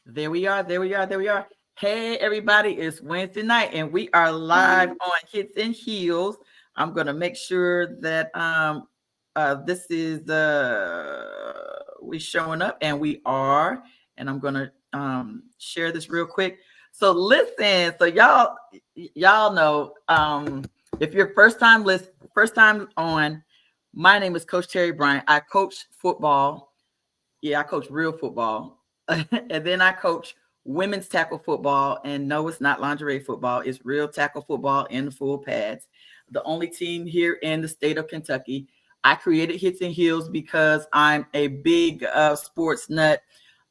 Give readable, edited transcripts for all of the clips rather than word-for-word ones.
There we are. There we are. There we are. Hey, everybody, it's Wednesday night and we are live on Hits and Heels. I'm going to make sure that this is we showing up and we are. And I'm going to share this real quick. So listen, so y'all know if you're first time on, my name is Coach Terry Bryant. I coach football. Yeah, I coach real football. And then I coach women's tackle football. And no, it's not lingerie football. It's real tackle football in the full pads. The only team here in the state of Kentucky. I created Hits and Heels because I'm a big sports nut.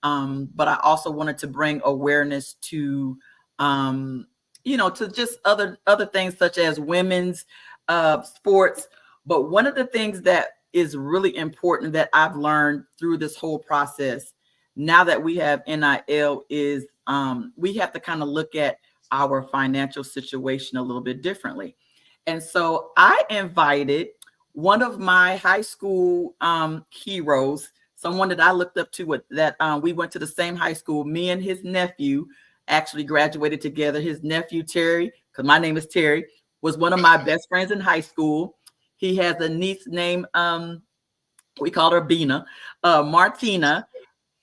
But I also wanted to bring awareness to, to just other things such as women's sports. But one of the things that is really important that I've learned through this whole process, now that we have NIL, is we have to kind of look at our financial situation a little bit differently. And so I invited one of my high school heroes, someone that I looked up to, that we went to the same high school. Me and his nephew actually graduated together. His nephew, Terry, because my name is Terry, was one of my best friends in high school. He has a niece named, we called her Bina, Martina.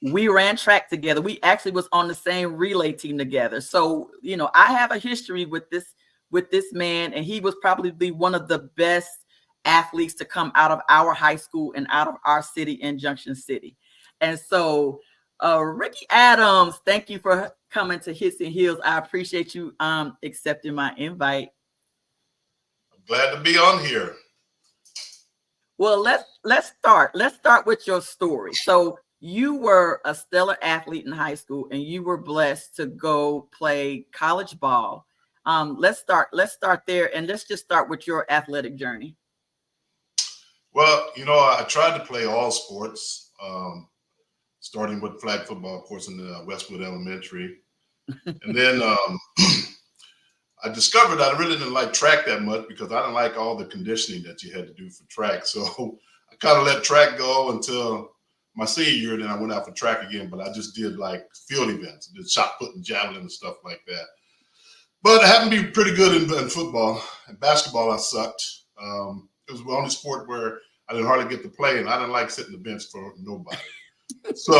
We ran track together. We actually was on the same relay team together. So, I have a history with this man, and he was probably one of the best athletes to come out of our high school and out of our city in Junction CIty. And so, Ricky Adams, thank you for coming to Hits and Heels. I appreciate you accepting my invite. I'm glad to be on here. Well, let's start. Let's start with your story. So you were a stellar athlete in high school, and you were blessed to go play college ball. Let's start there, and let's just start with your athletic journey. Well, I tried to play all sports, starting with flag football, of course, in the Westwood Elementary, and then I discovered I really didn't like track that much because I didn't like all the conditioning that you had to do for track. So I kind of let track go until my senior year. Then I went out for track again, but I just did like field events, did shot put and javelin and stuff like that. But I happened to be pretty good in football. And basketball, I sucked. It was the only sport where I didn't hardly get to play, and I didn't like sitting the bench for nobody. So,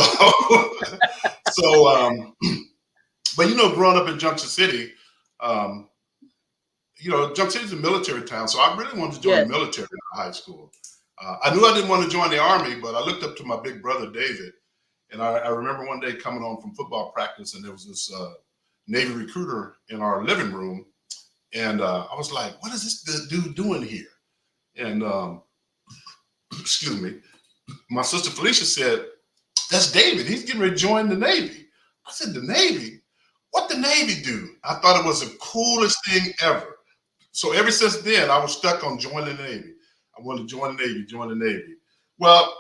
but growing up in Junction CIty, Junction City is a military town, so I really wanted to join the military in high school. I knew I didn't want to join the Army, but I looked up to my big brother, David, and I remember one day coming home from football practice, and there was this Navy recruiter in our living room, and I was like, what is this dude doing here? And, excuse me, my sister Felicia said, that's David. He's getting ready to join the Navy. I said, the Navy? What the Navy do? I thought it was the coolest thing ever. So ever since then, I was stuck on joining the Navy. I wanted to join the Navy. Well,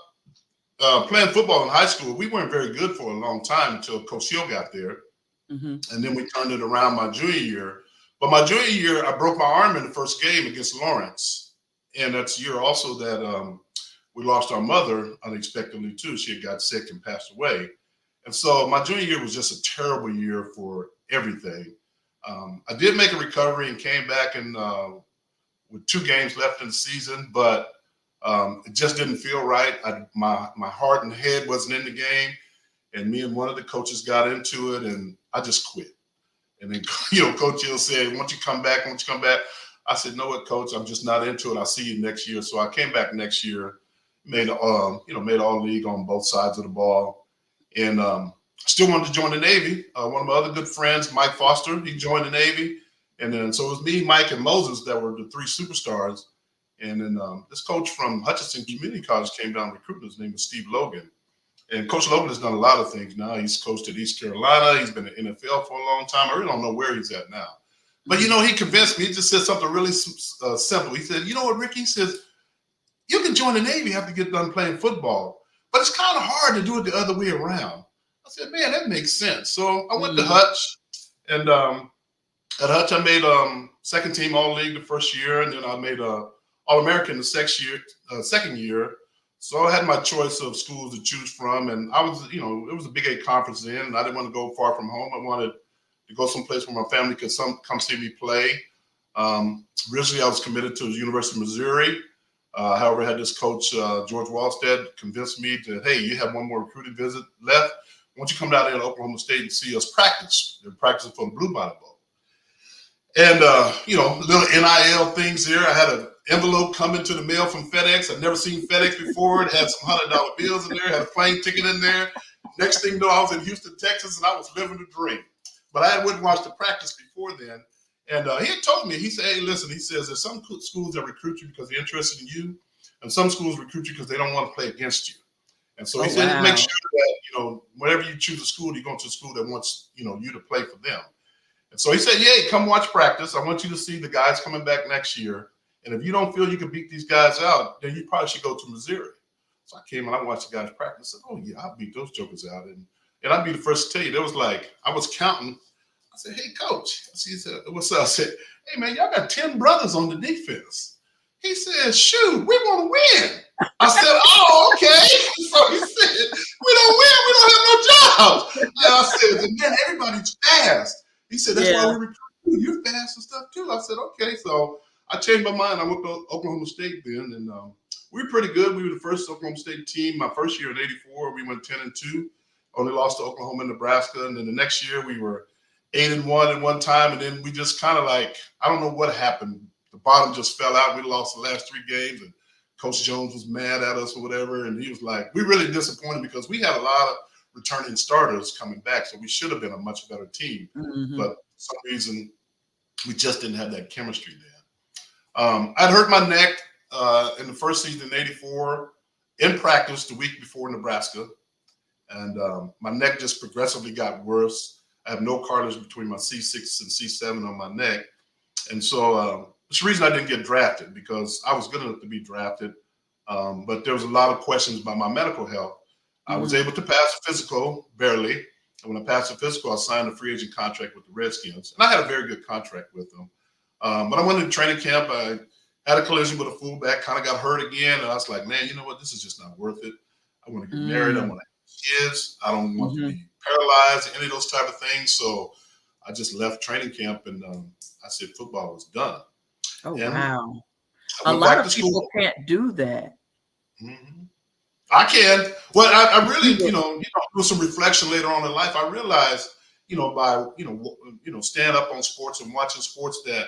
playing football in high school, we weren't very good for a long time until Coach Hill got there. Mm-hmm. And then we turned it around my junior year. But my junior year, I broke my arm in the first game against Lawrence. And that's the year also that we lost our mother unexpectedly, too. She had got sick and passed away. And so my junior year was just a terrible year for everything. I did make a recovery and came back and with 2 games left in the season, but it just didn't feel right. My heart and head wasn't in the game, and me and one of the coaches got into it, and I just quit. And then, Coach Hill said, "Won't you come back? Won't you come back?" I said, "No, what, Coach? I'm just not into it. I'll see you next year." So I came back next year, made all league on both sides of the ball, and still wanted to join the Navy. One of my other good friends, Mike Foster, he joined the Navy. And then so it was me, Mike, and Moses that were the 3 superstars. And then this coach from Hutchinson Community College came down recruiting. His name was Steve Logan. And Coach Logan has done a lot of things now. He's coached at East Carolina. He's been in the NFL for a long time. I really don't know where he's at now. But, he convinced me. He just said something really simple. He said, "You know what, Ricky?" He says, "You can join the Navy after you get done playing football. But it's kind of hard to do it the other way around." I said, "Man, that makes sense." So I went to Hutch, and at Hutch I made second team All-League the first year, and then I made All-American the second year. So I had my choice of schools to choose from, and I was, it was a Big 8 conference then, and I didn't want to go far from home. I wanted to go someplace where my family could come see me play. Originally, I was committed to the University of Missouri. However, I had this coach, George Wallstead, convinced me that, hey, you have one more recruiting visit left. Why don't you come down there to Oklahoma State and see us practice? They're practicing for the Blue Bonnet Bowl. And, little NIL things there. I had an envelope coming to the mail from FedEx. I'd never seen FedEx before. It had some $100 bills in there, had a plane ticket in there. Next thing you know, I was in Houston, Texas, and I was living the dream. But I wouldn't watch the practice before then. And he had told me, he said, hey, listen, he says, there's some schools that recruit you because they're interested in you, and some schools recruit you because they don't want to play against you. And so he said, make sure that, whenever you choose a school, you're going to a school that wants, you to play for them. And so he said, yeah, come watch practice. I want you to see the guys coming back next year. And if you don't feel you can beat these guys out, then you probably should go to Missouri. So I came and I watched the guys practice. I said, oh, yeah, I'll beat those jokers out. And I'd be the first to tell you, there was like, I was counting. I said, hey, coach. He said, what's up? I said, hey, man, y'all got 10 brothers on the defense. He said, shoot, we want to win. I said, oh, okay. So he said, we don't win. We don't have no jobs. And I said, and then everybody's fast. He said, that's why we recruit you. You're fast and stuff, too. I said, okay. So I changed my mind. I went to Oklahoma State then, and we were pretty good. We were the first Oklahoma State team. My first year in '84, we went 10-2. Only lost to Oklahoma and Nebraska. And then the next year, we were 8-1 at one time. And then we just kind of like, I don't know what happened. The bottom just fell out. We lost the last 3 games, and Coach Jones was mad at us or whatever. And he was like, we really disappointed because we had a lot of returning starters coming back. So we should have been a much better team. Mm-hmm. But for some reason, we just didn't have that chemistry then. I'd hurt my neck in the first season in '84 in practice the week before Nebraska. And my neck just progressively got worse. I have no cartilage between my C6 and C7 on my neck. And so it's the reason I didn't get drafted, because I was good enough to be drafted. But there was a lot of questions about my medical health. I was able to pass a physical, barely. And when I passed the physical, I signed a free agent contract with the Redskins. And I had a very good contract with them. But I went into training camp. I had a collision with a fullback, kind of got hurt again. And I was like, man, you know what? This is just not worth it. I want to get married. I want to have kids. I don't want to be paralyzed, any of those type of things. So I just left training camp, and I said football was done. Oh, and wow. A lot of people can't do that. Mm-hmm. I can. Well, I really, do some reflection later on in life. I realized, by, stand up on sports and watching sports, that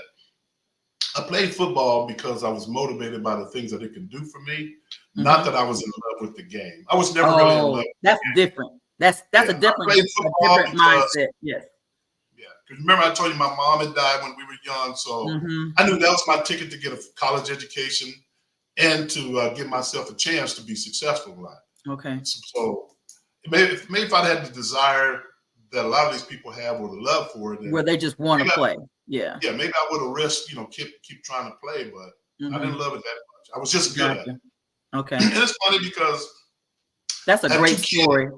I played football because I was motivated by the things that it can do for me. Not that I was in love with the game. I was never really in love with that's different. That's a different mindset. Yes. Yeah. Because remember, I told you my mom had died when we were young. So I knew that was my ticket to get a college education and to give myself a chance to be successful in life. Okay. So maybe if I'd had the desire that a lot of these people have, or the love for it, where they just want to play. Yeah. Yeah, maybe I would have risked, keep trying to play, but I didn't love it that much. I was just good at it. Okay. And it's funny because that's a great story.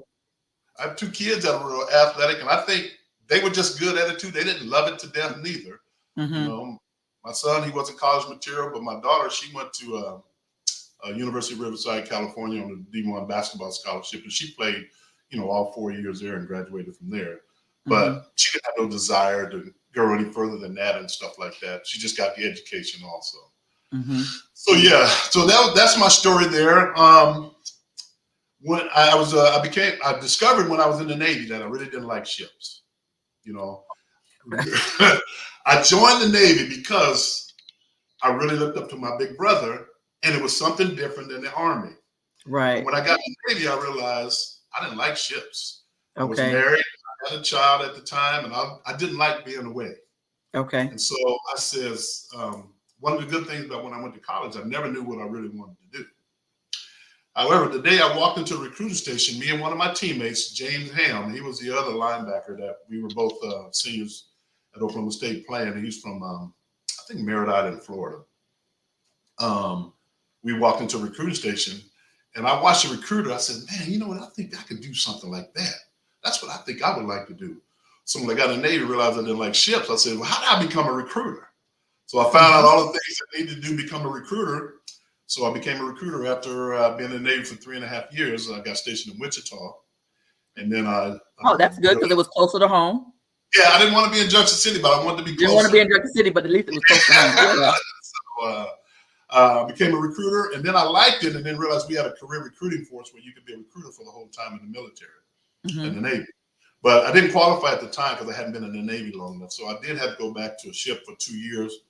I have 2 kids that are real athletic, and I think they were just good at it too. They didn't love it to death neither. My son, he wasn't college material, but my daughter, she went to University of Riverside, California on a D1 basketball scholarship, and she played, all 4 years there and graduated from there. But she didn't have no desire to go any further than that and stuff like that. She just got the education also. So yeah, so that's my story there. When I discovered when I was in the Navy that I really didn't like ships. I joined the Navy because I really looked up to my big brother, and it was something different than the Army. Right. When I got in the Navy, I realized I didn't like ships. Okay. I was married. I had a child at the time, and I didn't like being away. Okay. And so I says, one of the good things about when I went to college, I never knew what I really wanted to do. However, the day I walked into a recruiting station, me and one of my teammates, James Ham, he was the other linebacker that we were both seniors at Oklahoma State playing. He's from, I think, Merritt Island, Florida. We walked into a recruiting station, and I watched the recruiter. I said, man, you know what? I think I could do something like that. That's what I think I would like to do. So when I got in the Navy, realized I didn't like ships. I said, well, how did I become a recruiter? So I found out all the things I needed to do to become a recruiter. So I became a recruiter after being in the Navy for 3.5 years. I got stationed in Wichita. And then I. Oh, that's good because it was closer to home. Yeah, I didn't want to be in Junction CIty, but I wanted to be closer. Didn't want to be in Junction CIty, but at least it was close to home. Yeah. So I became a recruiter, and then I liked it, and then realized we had a career recruiting force where you could be a recruiter for the whole time in the military, in the Navy. But I didn't qualify at the time because I hadn't been in the Navy long enough. So I did have to go back to a ship for 2 years.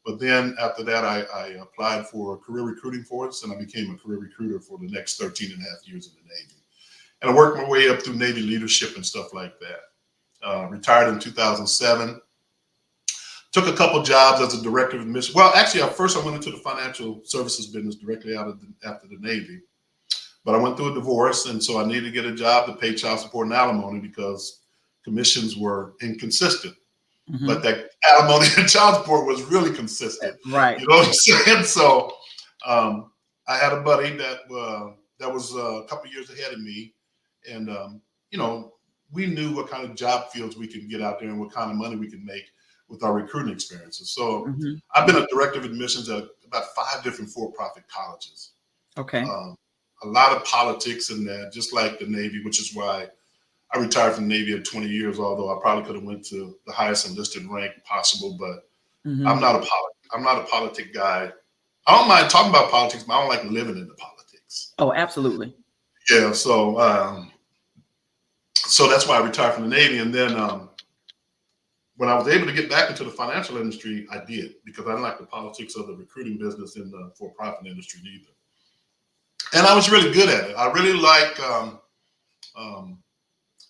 But then after that, I applied for a career recruiting force, and I became a career recruiter for the next 13 and a half years in the Navy. And I worked my way up through Navy leadership and stuff like that. Retired in 2007. Took a couple jobs as a director of admissions. Well, actually, first I went into the financial services business directly after the Navy. But I went through a divorce, and so I needed to get a job to pay child support and alimony because commissions were inconsistent. But that alimony and child support was really consistent. Right. You know what I'm saying? So I had a buddy that was a couple of years ahead of me. And, we knew what kind of job fields we could get out there and what kind of money we could make with our recruiting experiences. So I've been a director of admissions at about 5 different for-profit colleges. Okay. A lot of politics in that, just like the Navy, which is why I retired from the Navy at 20 years, although I probably could have went to the highest enlisted rank possible, but I'm not a politic guy. I don't mind talking about politics, but I don't like living in the politics. Oh, absolutely. Yeah. So that's why I retired from the Navy. And then when I was able to get back into the financial industry, I did, because I didn't like the politics of the recruiting business in the for-profit industry either. And I was really good at it. I really like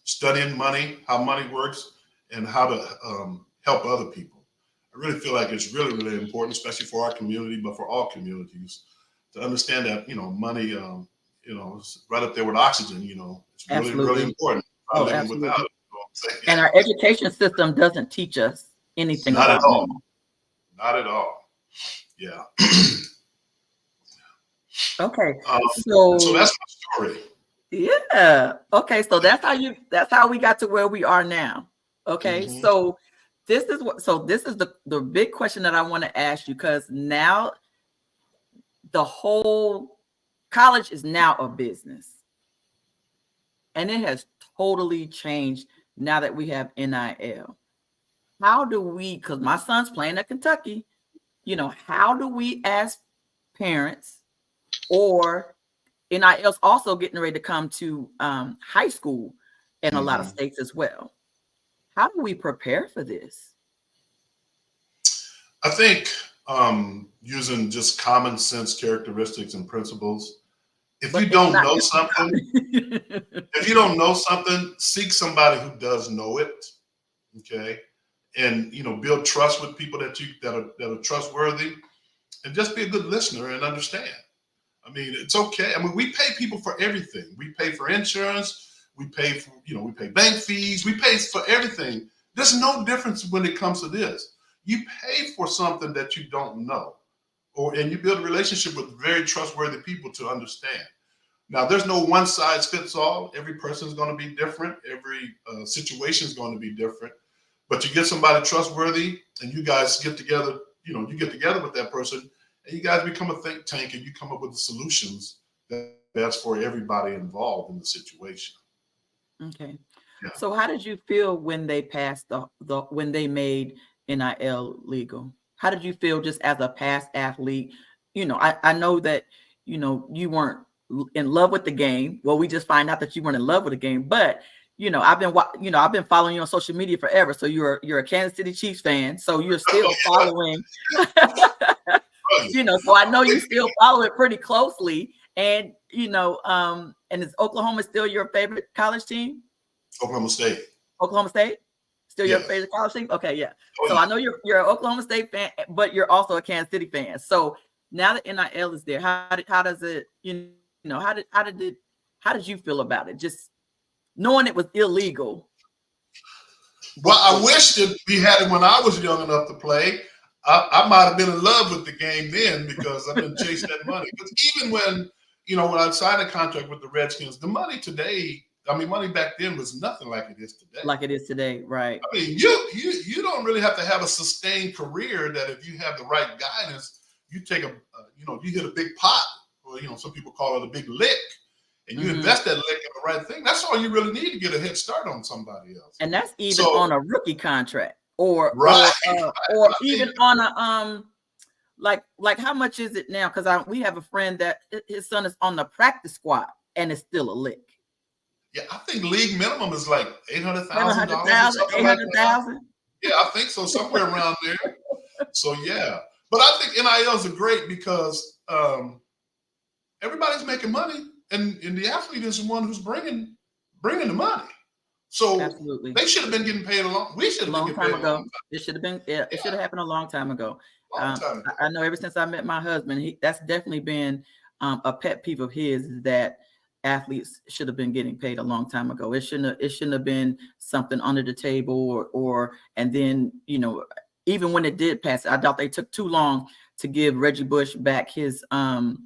studying money, how money works, and how to help other people. I really feel like it's really, really important, especially for our community, but for all communities, to understand that, money, is right up there with oxygen, it's really, Absolutely. really important. Oh, absolutely. Without it, and our education system doesn't teach us anything Not about at all. money. Not at all. Yeah. Okay. So that's my story. Yeah. Okay. So that's how we got to where we are now. Okay. So this is the big question that I want to ask you, because now the whole college is now a business. And it has totally changed now that we have NIL. How do we, because my son's playing at Kentucky, how do we as parents, or NIL's also getting ready to come to high school in a lot of states as well. How do we prepare for this? I think using just common sense characteristics and principles. If you don't know something, seek somebody who does know it. Okay. And, build trust with people that are trustworthy, and just be a good listener and understand. I mean, it's okay. I mean, we pay people for everything. We pay for insurance. We pay for, we pay bank fees. We pay for everything. There's no difference when it comes to this. You pay for something that you don't know, and you build a relationship with very trustworthy people to understand. Now, there's no one size fits all. Every person is going to be different. Every situation is going to be different. But you get somebody trustworthy, and you guys get together. You get together with that person, and you guys become a think tank, and you come up with the solutions that's for everybody involved in the situation. Okay. Yeah. So how did you feel when they passed when they made NIL legal? How did you feel just as a past athlete? I know that, you weren't in love with the game. Well, we just find out that you weren't in love with the game, but I've been following you on social media forever. So you're a Kansas City Chiefs fan. So you're still following, so I know you still follow it pretty closely. And, and is Oklahoma still your favorite college team? Oklahoma State. Oklahoma State? Still your favorite college team? Okay, yeah. So I know you're an Oklahoma State fan, but you're also a Kansas City fan. So now that NIL is there, how does it, how did you feel about it? Just knowing it was illegal. Well, I wish that we had it when I was young enough to play. I might have been in love with the game then, because I've been chasing that money. Because even when I signed a contract with the Redskins, the money today, money back then was nothing like it is today. Like it is today, right? I mean, you don't really have to have a sustained career that if you have the right guidance, you take you hit a big pot, or some people call it a big lick, and you invest that lick in the right thing. That's all you really need to get a head start on somebody else. And that's even on a rookie contract, or even on a like how much is it now? Because we have a friend that his son is on the practice squad and it's still a lick. Yeah, I think league minimum is like $800,000. $800,000. Yeah, I think so, somewhere around there. So yeah, but I think NILs are great because everybody's making money, and the athlete is the one who's bringing the money. So absolutely, they should have been getting paid we should have been getting paid a long time. It should have been. Yeah, it should have happened a long time ago. I know ever since I met my husband, that's definitely been a pet peeve of his, is that athletes should have been getting paid a long time ago. It shouldn't have been something under the table or and then, even when it did pass, I doubt they took too long to give Reggie Bush back his Heisman.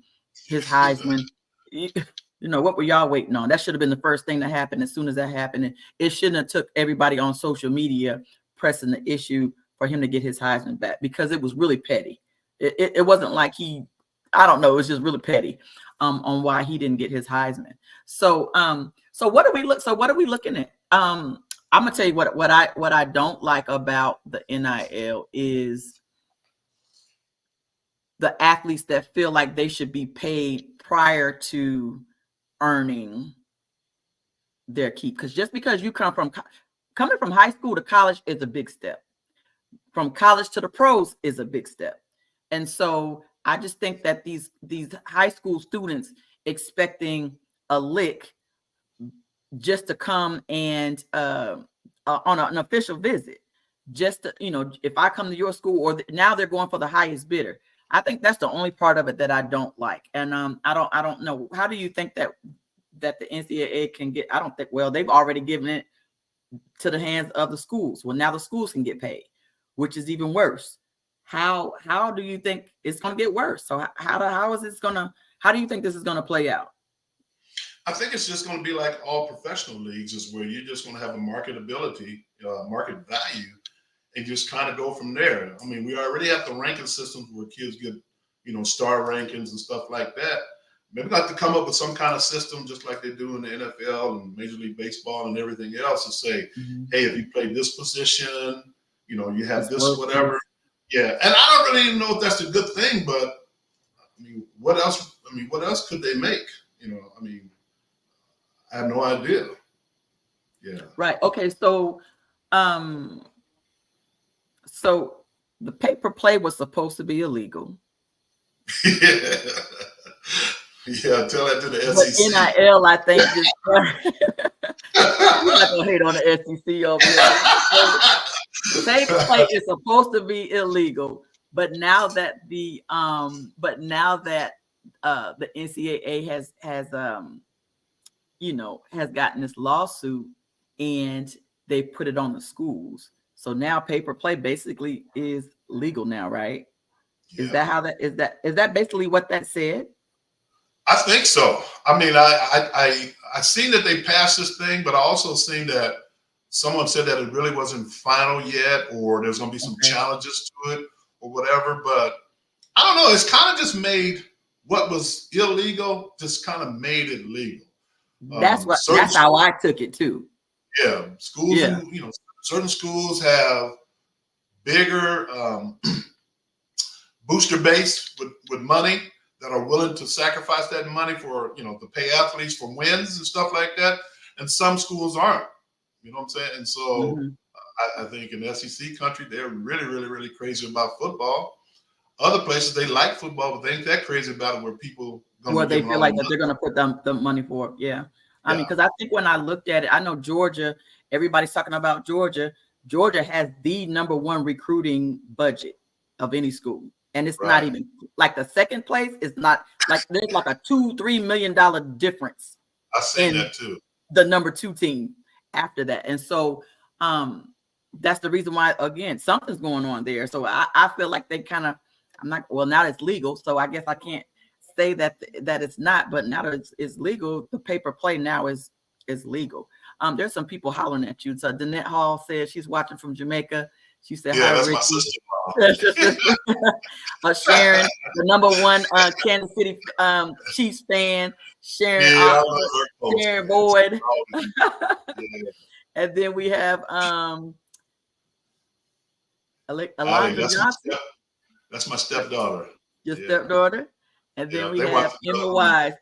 What were y'all waiting on? That should have been the first thing that happened as soon as that happened. And it shouldn't have took everybody on social media pressing the issue for him to get his Heisman back, because it was really petty. It wasn't like I don't know, it was just really petty on why he didn't get his Heisman. So what are we looking at? I'm gonna tell you what I don't like about the NIL is the athletes that feel like they should be paid prior to earning their keep. Because just because you coming from high school to college is a big step. From college to the pros is a big step. And so I just think that these high school students expecting a lick just to come and on an official visit, just to, if I come to your school, or now they're going for the highest bidder. I think that's the only part of it that I don't like. And I don't know. How do you think that the NCAA can get? I don't think. Well, they've already given it to the hands of the schools. Well, now the schools can get paid, which is even worse. How do you think it's going to get worse? So how do you think this is going to play out? I think it's just going to be like all professional leagues, is where you're just going to have a market value, and just kind of go from there. I mean, we already have the ranking systems where kids get, star rankings and stuff like that. Maybe we have to come up with some kind of system, just like they do in the NFL and Major League Baseball and everything else, to say, hey, if you play this position, you have this, whatever. Yeah. And I don't really even know if that's a good thing, but what else? What else could they make? I have no idea. Yeah. Right. Okay. So, so the paper play was supposed to be illegal. Yeah. Yeah, tell that to the SEC. But NIL, I think, just we're not gonna hate on the SEC over here. Paper play is supposed to be illegal, but now that the NCAA has gotten this lawsuit and they put it on the schools, so now paper play basically is legal now, right? Yeah. Is that how that is? Is that basically what that said? I think so. I seen that they passed this thing, but I also seen that someone said that it really wasn't final yet, or there's going to be some challenges to it or whatever. But I don't know. It's kind of just made what was illegal, just kind of made it legal. That's how I took it too. Yeah. Schools, certain schools have bigger booster base with money, that are willing to sacrifice that money for, to pay athletes for wins and stuff like that. And some schools aren't, you know what I'm saying? And so I think in SEC country, they're really, really, really crazy about football. Other places, they like football, but they ain't that crazy about it, where people they feel like that they're going to put the money for it. Yeah. I mean, because I think when I looked at it, I know Georgia, everybody's talking about Georgia. Georgia has the #1 recruiting budget of any school. And it's not even like the second place is not like, there's like a $2-3 million difference. I seen that too. The #2 team after that. And so that's the reason why, again, something's going on there. So I feel like they kind of, now it's legal. So I guess I can't say that it's not, but now that it's legal, the paper play now is legal. There's some people hollering at you. So Danette Hall says she's watching from Jamaica. She said, Yeah, hi, that's my Ricky. sister-in-law. Sharon, the number one Kansas City Chiefs fan. Sharon, Yeah, I love her post, Sharon man. Boyd. Yeah. And then we have Alondra Johnson. That's my stepdaughter. Your stepdaughter. And then we have Emma Wise,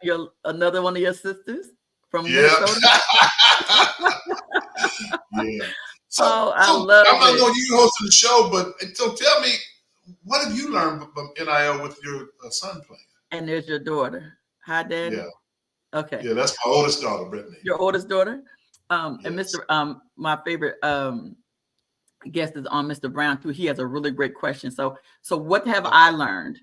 another one of your sisters from Minnesota. Yeah. So I love I'm not it. going to you hosting the show, but so tell me, what have you learned from NIL with your son playing? And there's your daughter. Hi, Daddy. Yeah. Okay. Yeah, that's my oldest daughter, Brittany. Your oldest daughter. Yes. And Mr. My favorite guest is on Mr. Brown too. He has a really great question. So what have I learned?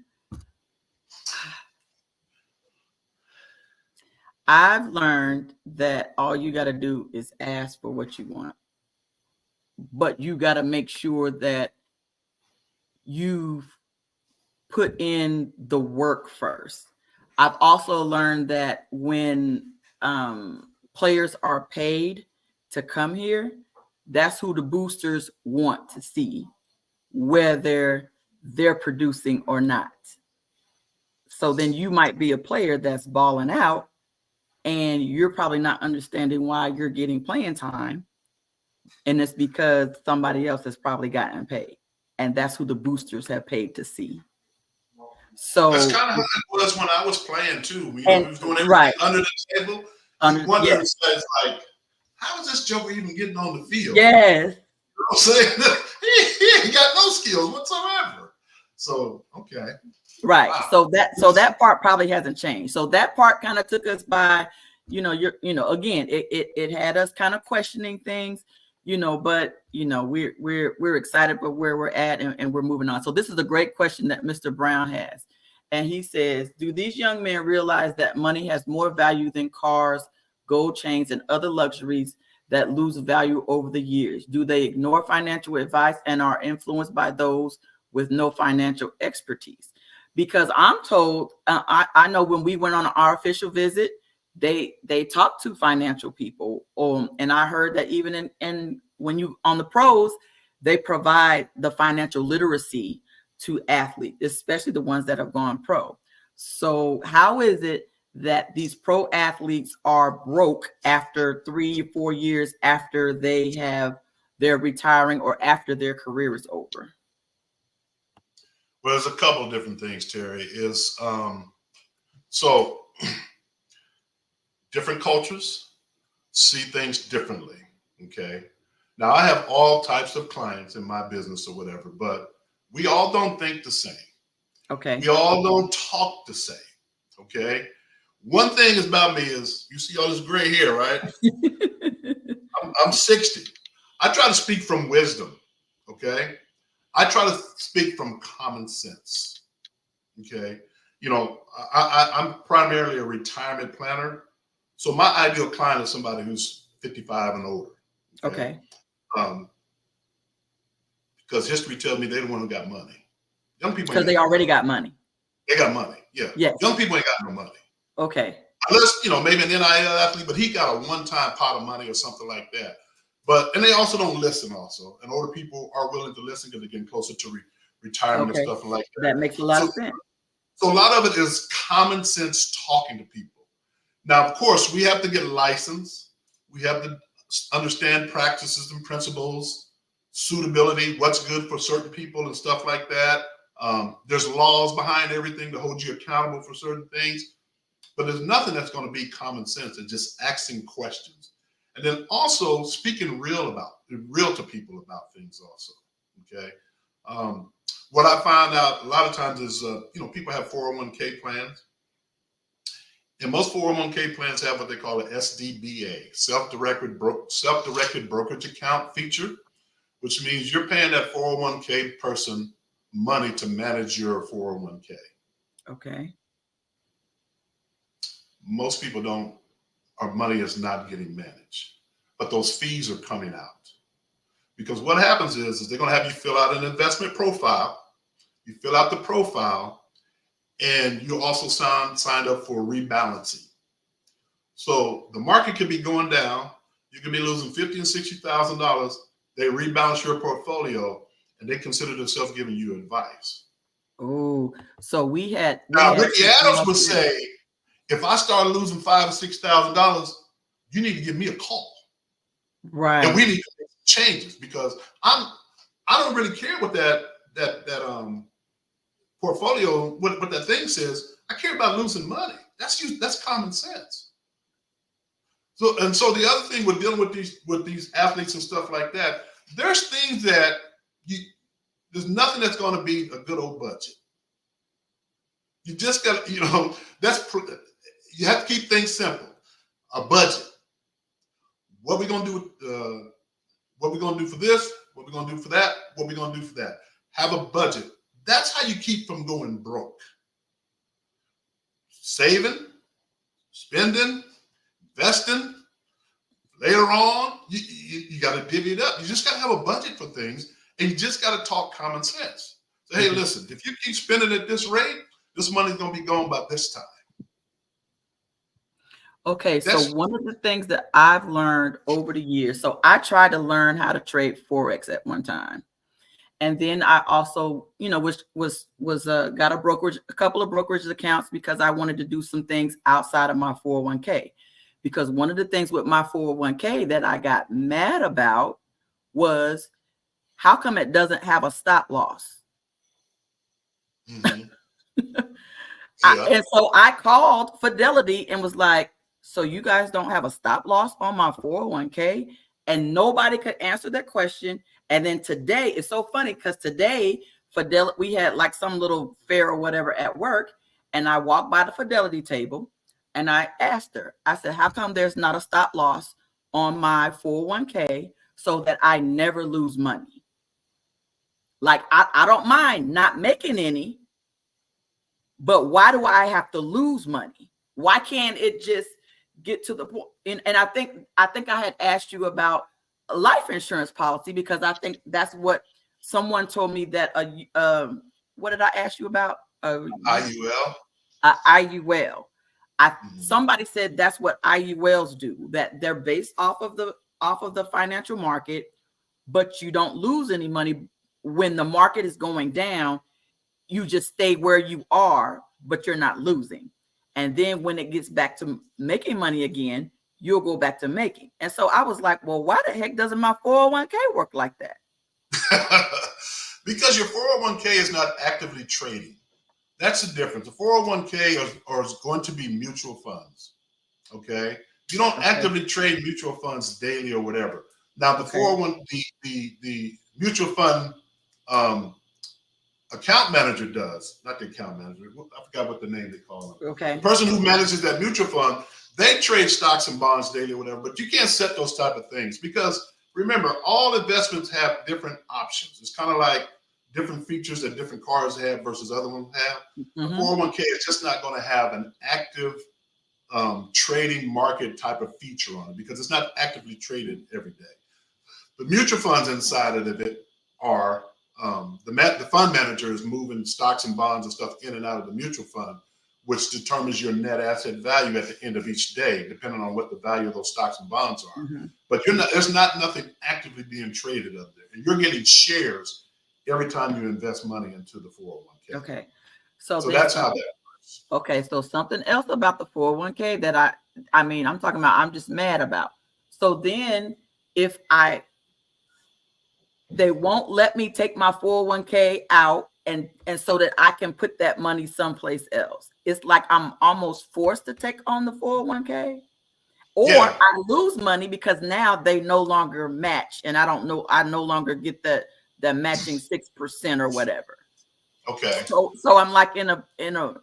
I've learned that all you got to do is ask for what you want, but you got to make sure that you've put in the work first. I've also learned that when players are paid to come here, that's who the boosters want to see, whether they're producing or not. So then you might be a player that's balling out, and you're probably not understanding why you're getting playing time. And it's because somebody else has probably gotten paid. And that's who the boosters have paid to see. So that's kind of how it was when I was playing too. You know, we was doing everything right under the table. You wonder, it's like, how is this joker even getting on the field? Yes. You know what I'm saying? he ain't got no skills whatsoever. So, okay. Right. Wow. So that part probably hasn't changed. So that part kind of took us by, again, it had us kind of questioning things, but we're excited about where we're at and we're moving on. So this is a great question that Mr. Brown has. And he says, do these young men realize that money has more value than cars, gold chains, and other luxuries that lose value over the years? Do they ignore financial advice and are influenced by those with no financial expertise? Because I'm told, I know when we went on our official visit, they talked to financial people, and I heard that even in when you on the pros, they provide the financial literacy to athletes, especially the ones that have gone pro. So how is it that these pro athletes are broke after 3 or 4 years after they're retiring or after their career is over? Well, there's a couple of different things, Terry. So different cultures see things differently. Okay. Now I have all types of clients in my business or whatever, but we all don't think the same. Okay. We all don't talk the same. Okay. One thing about me is you see all this gray hair, right? I'm 60. I try to speak from wisdom. Okay. I try to speak from common sense. Okay. I'm primarily a retirement planner. So my ideal client is somebody who's 55 and older. Okay. Because history tells me they're the one who got money. Young people, because they already got money. They got money. Yeah. Yes. Young people ain't got no money. Okay. Unless, maybe an NIL athlete, but he got a one-time pot of money or something like that. And they also don't listen also. And older people are willing to listen because they're getting closer to retirement and stuff like that. That makes a lot of sense. So a lot of it is common sense talking to people. Now, of course, we have to get licensed. We have to understand practices and principles, suitability, what's good for certain people and stuff like that. There's laws behind everything to hold you accountable for certain things. But there's nothing that's going to be common sense and just asking questions. And then also speaking real to people about things also, okay? What I find out a lot of times is, people have 401k plans. And most 401k plans have what they call an SDBA, self-directed brokerage account feature, which means you're paying that 401k person money to manage your 401k. Okay. Most people our money is not getting managed, but those fees are coming out. Because what happens is they're going to have you fill out an investment profile. You fill out the profile, and you also signed up for rebalancing. So the market could be going down. You could be losing $50,000 and $60,000. They rebalance your portfolio, and they consider themselves giving you advice. Oh, so we had Ricky Adams would say, if I start losing $5,000 or $6,000, you need to give me a call. Right. And we need to make changes, because I don't really care what that portfolio, what that thing says. I care about losing money. That's common sense. So the other thing with dealing with these athletes and stuff like that, there's things that there's nothing that's going to beat a good old budget. You just got to, you have to keep things simple. A budget. What we gonna do? What we gonna do for this? What we gonna do for that? What we gonna do for that? Have a budget. That's how you keep from going broke. Saving, spending, investing. Later on, you got to divvy it up. You just got to have a budget for things, and you just got to talk common sense. So, hey, listen, if you keep spending at this rate, this money's going to be gone by this time. Okay, so one of the things that I've learned over the years, so I tried to learn how to trade Forex at one time. And then I also, got a couple of brokerage accounts, because I wanted to do some things outside of my 401k. Because one of the things with my 401k that I got mad about was, how come it doesn't have a stop loss? Mm-hmm. And so I called Fidelity and was like, so you guys don't have a stop loss on my 401k? And nobody could answer that question. And then today, it's so funny, because today, Fidelity, we had like some little fair or whatever at work. And I walked by the Fidelity table and I asked her, I said, how come there's not a stop loss on my 401k so that I never lose money? Like, I don't mind not making any, but why do I have to lose money? Why can't it just get to the point? And I think I had asked you about a life insurance policy, because I think that's what someone told me that what did I ask you about? IUL. IUL. Somebody said that's what IULs do, that they're based off of the financial market, but you don't lose any money when the market is going down. You just stay where you are, but you're not losing. And then when it gets back to making money again, you'll go back to making. And so I was like, well, why the heck doesn't my 401k work like that? Because your 401k is not actively trading. That's the difference. The 401k is going to be mutual funds. Okay. You don't actively trade mutual funds daily or whatever. Now the 401, the mutual fund account manager does, not the account manager. I forgot what the name they call them. Okay. The person who manages that mutual fund, they trade stocks and bonds daily or whatever, but you can't set those type of things, because remember, all investments have different options. It's kind of like different features that different cars have versus other ones have. Mm-hmm. A 401k is just not going to have an active trading market type of feature on it, because it's not actively traded every day. The mutual funds inside of it are the fund manager is moving stocks and bonds and stuff in and out of the mutual fund, which determines your net asset value at the end of each day, depending on what the value of those stocks and bonds are. Mm-hmm. But there's nothing actively being traded up there, and you're getting shares every time you invest money into the 401k. Okay, so that's how that works. Okay, so something else about the 401k that I'm talking about, I'm just mad about. So then, if they won't let me take my 401k out and so that I can put that money someplace else. It's like I'm almost forced to take on the 401k, or I lose money because now they no longer match, and I no longer get the matching 6% or whatever. Okay. So I'm like in a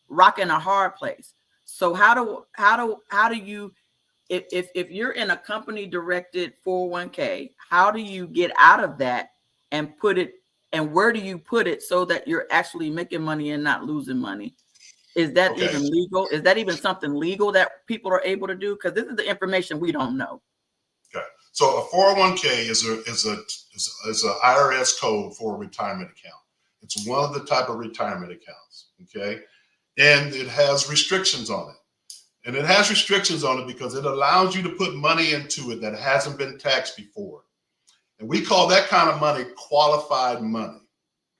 rock and a hard place. So how do you, if you're in a company directed 401k, how do you get out of that and put it, and where do you put it so that you're actually making money and not losing money? Is that even legal? Is that even something legal that people are able to do? Because this is the information we don't know. Okay. So a 401k is a IRS code for a retirement account. It's one of the type of retirement accounts. Okay. And it has restrictions on it. And it has restrictions on it because it allows you to put money into it that hasn't been taxed before. And we call that kind of money qualified money.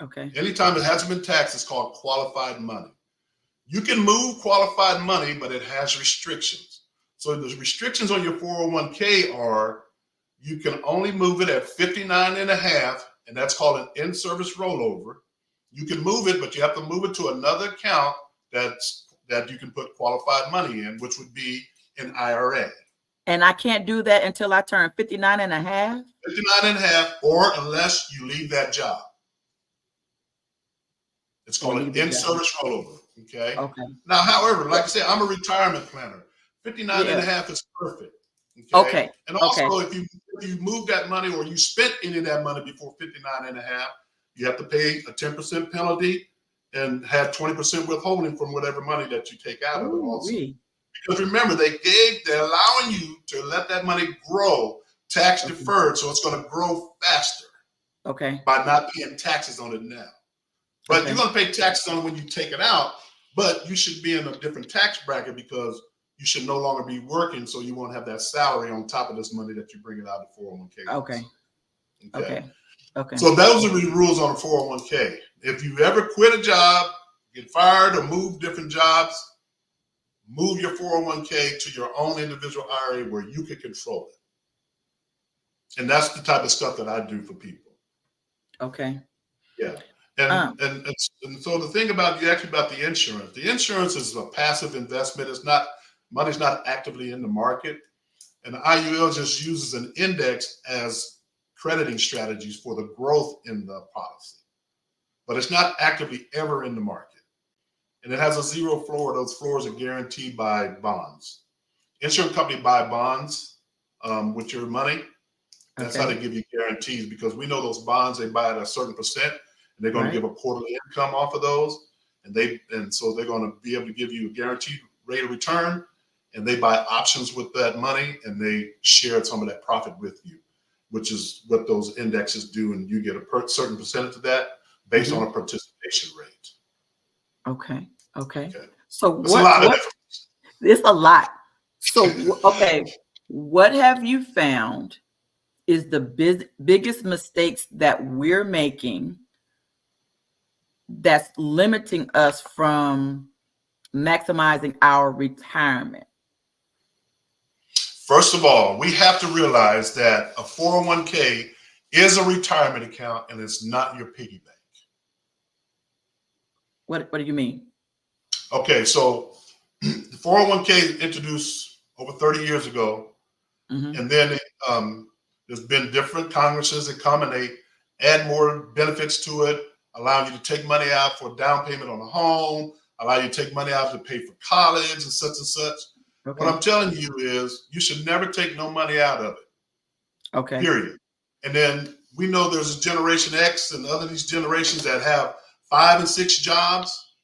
Okay. Anytime it hasn't been taxed, it's called qualified money. You can move qualified money, but it has restrictions. So the restrictions on your 401k are you can only move it at 59.5, and that's called an in-service rollover. You can move it, but you have to move it to another account that you can put qualified money in, which would be an IRA. And I can't do that until I turn 59.5? 59.5, or unless you leave that job. It's called an in-service rollover. Okay. Now, however, like I said, I'm a retirement planner. 59.5 is perfect. Okay. And also, if you move that money or you spent any of that money before 59.5, you have to pay a 10% penalty and have 20% withholding from whatever money that you take out of it also. Because remember, they're allowing you to let that money grow tax deferred, so it's going to grow faster. By not paying taxes on it now. But you're going to pay taxes on it when you take it out, but you should be in a different tax bracket because you should no longer be working, so you won't have that salary on top of this money that you bring it out of 401k. Okay. So those are the rules on a 401k. If you ever quit a job, get fired, or move different jobs, move your 401k to your own individual IRA where you can control it. And that's the type of stuff that I do for people. Yeah. And so the thing about the insurance is a passive investment. Money's not actively in the market. And the IUL just uses an index as crediting strategies for the growth in the policy. But it's not actively ever in the market. And it has a zero floor. Those floors are guaranteed by bonds. Insurance company buy bonds with your money. That's how they give you guarantees, because we know those bonds, they buy at a certain percent, and they're going to give a quarterly income off of those. And so they're going to be able to give you a guaranteed rate of return, and they buy options with that money, and they share some of that profit with you, which is what those indexes do. And you get a certain percentage of that based on a participation rate. Okay. So it's a lot. So, what have you found is the biggest mistakes that we're making that's limiting us from maximizing our retirement? First of all, we have to realize that a 401k is a retirement account and it's not your piggy bank. What do you mean? Okay, so the 401k introduced over 30 years ago, and then there's been different Congresses that come and they add more benefits to it, allow you to take money out for a down payment on a home, allow you to take money out to pay for college and such. What I'm telling you is you should never take no money out of it. Period. And then we know there's Generation X and other these generations that have 5 and 6 jobs,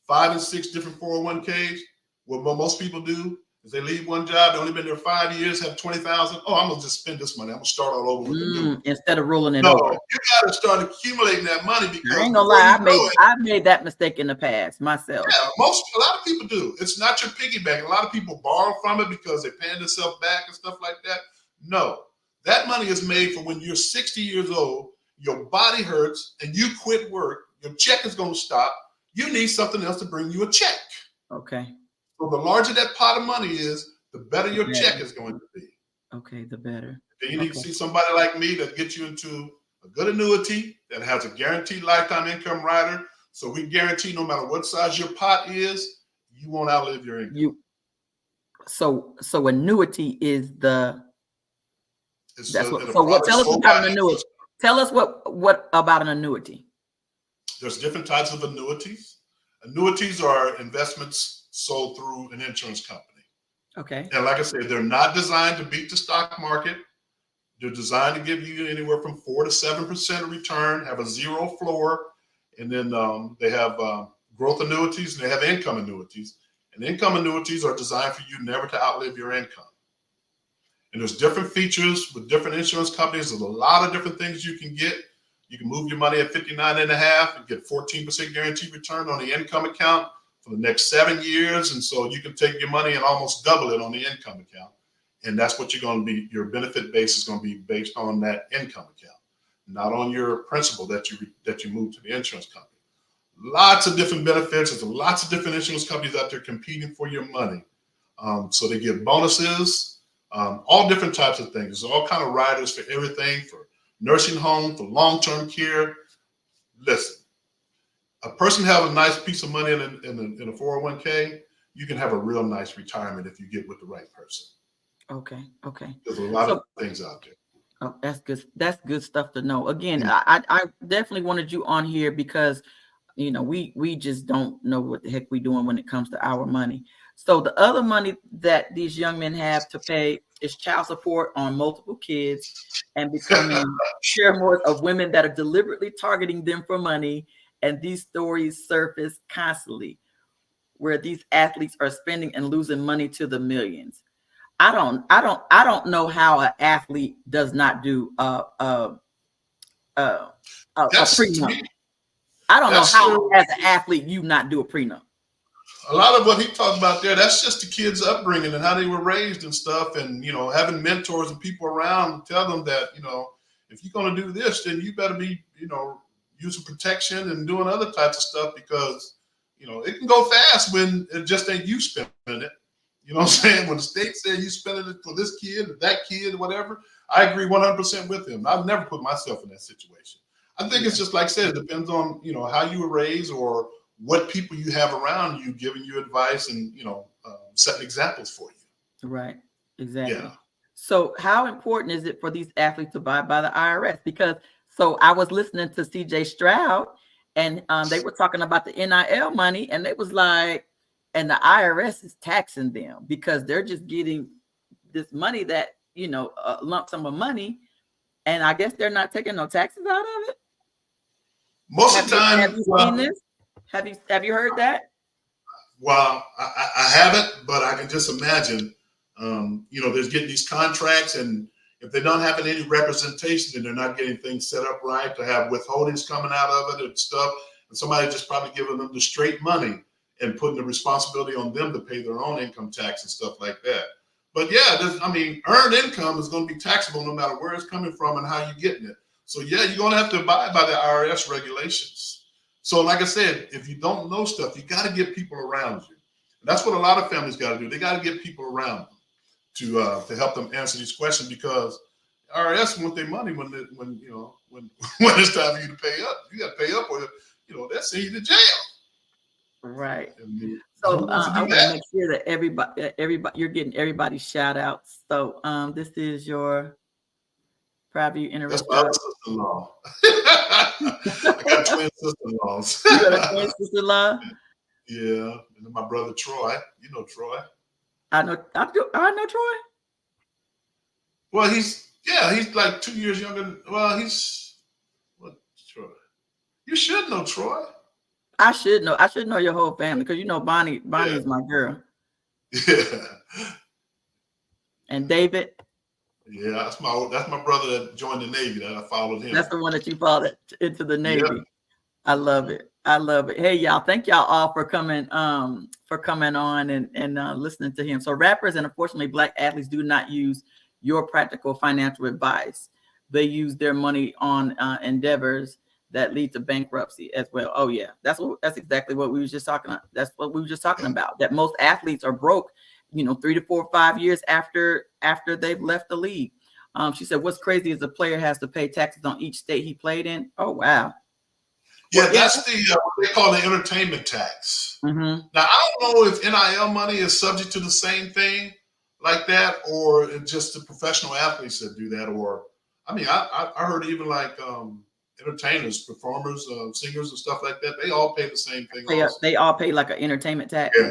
5 and 6 different 401ks. What most people do is they leave one job, they only been there 5 years, have 20,000. Oh, I'm gonna just spend this money. I'm gonna start all over with the new. Instead of rolling it over. You gotta start accumulating that money, because I ain't gonna lie, I've made that mistake in the past myself. Yeah, a lot of people do. It's not your piggy bank. A lot of people borrow from it because they're paying themselves back and stuff like that. No, that money is made for when you're 60 years old, your body hurts, and you quit work. Your check is gonna stop. You need something else to bring you a check. So the larger that pot of money is, the better your check is going to be. The better. Then you need to see somebody like me that gets you into a good annuity that has a guaranteed lifetime income rider. So we guarantee no matter what size your pot is, you won't outlive your income. So annuity is the. Tell us about an annuity. Tell us what about an annuity. There's different types of annuities. Annuities are investments sold through an insurance company. And like I said, they're not designed to beat the stock market. They're designed to give you anywhere from 4 to 7% return, have a zero floor, and then they have growth annuities and they have income annuities. And income annuities are designed for you never to outlive your income. And there's different features with different insurance companies. There's a lot of different things you can get. You can move your money at 59.5 and get 14% guaranteed return on the income account for the next 7 years. And so you can take your money and almost double it on the income account. And that's what you're going to be. Your benefit base is going to be based on that income account, not on your principal that you move to the insurance company. Lots of different benefits. There's lots of different insurance companies out there competing for your money. So they give bonuses, all different types of things. There's all kind of riders for everything, for nursing home, for long-term care. Listen, a person have a nice piece of money in a 401k, you can have a real nice retirement if you get with the right person. Okay. There's a lot of things out there. Oh, that's good. That's good stuff to know. Again, I definitely wanted you on here because, we just don't know what the heck we're doing when it comes to our money. So the other money that these young men have to pay is child support on multiple kids and becoming paramours of women that are deliberately targeting them for money. And these stories surface constantly where these athletes are spending and losing money to the millions. I don't know how an athlete does not do a prenup. I don't know how, as an athlete, you not do a prenup. A lot of what he talked about there, that's just the kids' upbringing and how they were raised and stuff, and having mentors and people around to tell them that if you're going to do this, then you better be using protection and doing other types of stuff because it can go fast when it just ain't you spending it. You know what I'm saying? When the state said you spending it for this kid or that kid or whatever, I agree 100% with him. I've never put myself in that situation. I think it's just like I said, it depends on, how you were raised or what people you have around you giving you advice and, setting examples for you. Right. Exactly. Yeah. So how important is it for these athletes to abide by the IRS? Because I was listening to CJ Stroud and they were talking about the NIL money and it was like, and the IRS is taxing them because they're just getting this money that, a lump sum of money. And I guess they're not taking no taxes out of it. Most of the time, have you seen this? Have you heard that? Well, I haven't, but I can just imagine. There's getting these contracts, and if they're not having any representation, then they're not getting things set up right to have withholdings coming out of it and stuff. And somebody just probably giving them the straight money and putting the responsibility on them to pay their own income tax and stuff like that. But yeah, earned income is going to be taxable no matter where it's coming from and how you're getting it. So yeah, you're going to have to abide by the IRS regulations. So like I said, if you don't know stuff, you got to get people around you. And that's what a lot of families got to do. They got to get people around them to help them answer these questions because IRS want their money when it's time for you to pay up. You got to pay up or they'll send you to jail. Right. So I want to make sure that everybody, you're getting everybody's shout outs. So this is your private interest. That's my sister-in-law. I got twin sister-in-laws. You got a twin sister-in-law? Yeah. And then my brother Troy. You know Troy. I know Troy. Well, he's like 2 years younger. Troy? You should know Troy. I should know your whole family because Bonnie is my girl. Yeah. And David. Yeah, that's my brother that joined the Navy. That I followed him. That's the one that you followed into the Navy. Yep. I love it. Hey, y'all! Thank y'all all for coming on and listening to him. So rappers and unfortunately Black athletes do not use your practical financial advice. They use their money on endeavors that lead to bankruptcy as well. Oh yeah, that's exactly what we were just talking about. That's what we were just talking about. That most athletes are broke, 3 to 4 or 5 years after they've left the league. She said, "What's crazy is the player has to pay taxes on each state he played in." Oh wow. Yeah, that's the what they call the entertainment tax. Mm-hmm. Now I don't know if NIL money is subject to the same thing like that, or just the professional athletes that do that. Or I heard even like entertainers, performers, singers, and stuff like that. They all pay the same thing. They all pay like an entertainment tax. Yeah.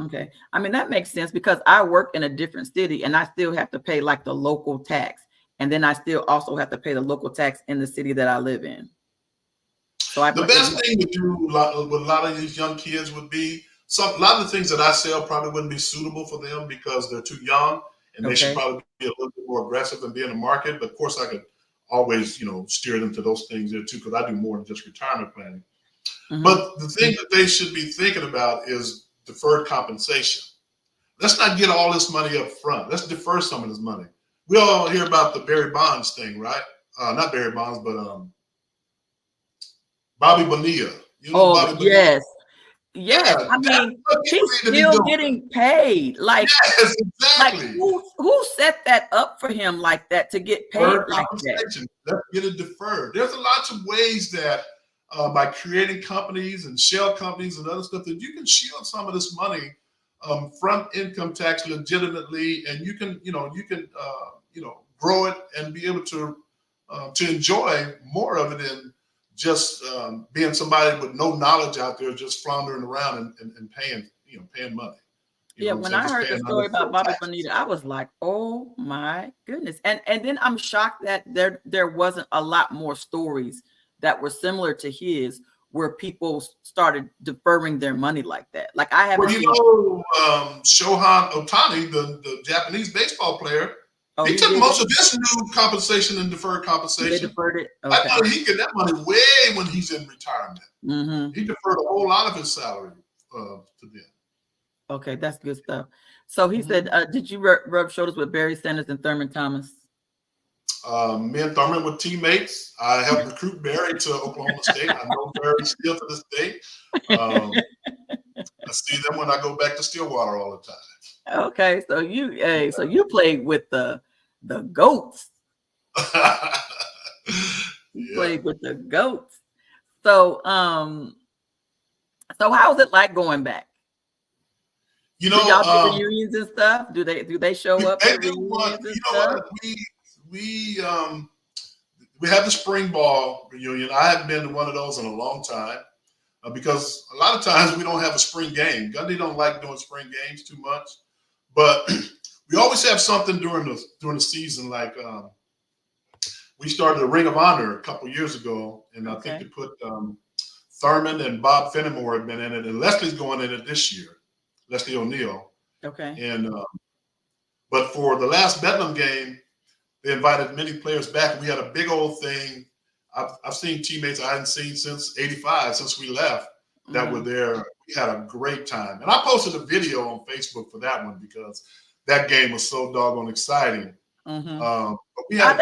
Okay. That makes sense because I work in a different city and I still have to pay like the local tax. And then I still also have to pay the local tax in the city that I live in. So the best thing to do with a lot of these young kids would be a lot of the things that I sell probably wouldn't be suitable for them because they're too young and they should probably be a little bit more aggressive and be in the market. But of course I could always, steer them to those things there too, because I do more than just retirement planning. Mm-hmm. But the thing that they should be thinking about is deferred compensation. let's not get all this money up front. Let's defer some of this money. We all hear about the Barry Bonds thing, right? Not Barry Bonds, but Bobby Bonilla. You know Bobby Bonilla? Yes. Yes, Yeah, I mean, he's to be still doing. getting paid. Like, yes, exactly. Like who set that up for him like that to get paid Deferred like compensation. that? Let's get it deferred. There's a lots of ways that by creating companies and shell companies and other stuff that you can shield some of this money from income tax legitimately, and you can grow it and be able to enjoy more of it than just being somebody with no knowledge out there just floundering around and paying money. Yeah, when I heard the story about Bobby Bonilla, I was like, "Oh my goodness!" And then I'm shocked that there wasn't a lot more stories that were similar to his, where people started deferring their money like that. Like I haven't. Well, Shohei Ohtani, the Japanese baseball player, he took most of his new compensation and deferred compensation. They deferred it. Okay. I thought he get that money way when he's in retirement. Mm-hmm. He deferred a whole lot of his salary to them. Okay, that's good stuff. So he said, did you rub shoulders with Barry Sanders and Thurman Thomas? Me and Thurman were teammates. I helped recruit Barry to Oklahoma State. I know Barry still to this day. I see them when I go back to Stillwater all the time. Okay, so you played with the goats. You played with the goats. So so how's it like going back? You know, do y'all do reunions and stuff? Do they show up? They do one. You know what? We have the spring ball reunion. I haven't been to one of those in a long time because a lot of times we don't have a spring game. Gundy don't like doing spring games too much, but we always have something during the season. Like we started the Ring of Honor a couple years ago, and I think they put Thurman and Bob Fenimore have been in it, and Leslie's going in it this year. Leslie O'Neal. Okay. And but for the last Bedlam game, they invited many players back. We had a big old thing. I've seen teammates I hadn't seen since '85, since we left, that were there. We had a great time. And I posted a video on Facebook for that one because that game was so doggone exciting. But we had I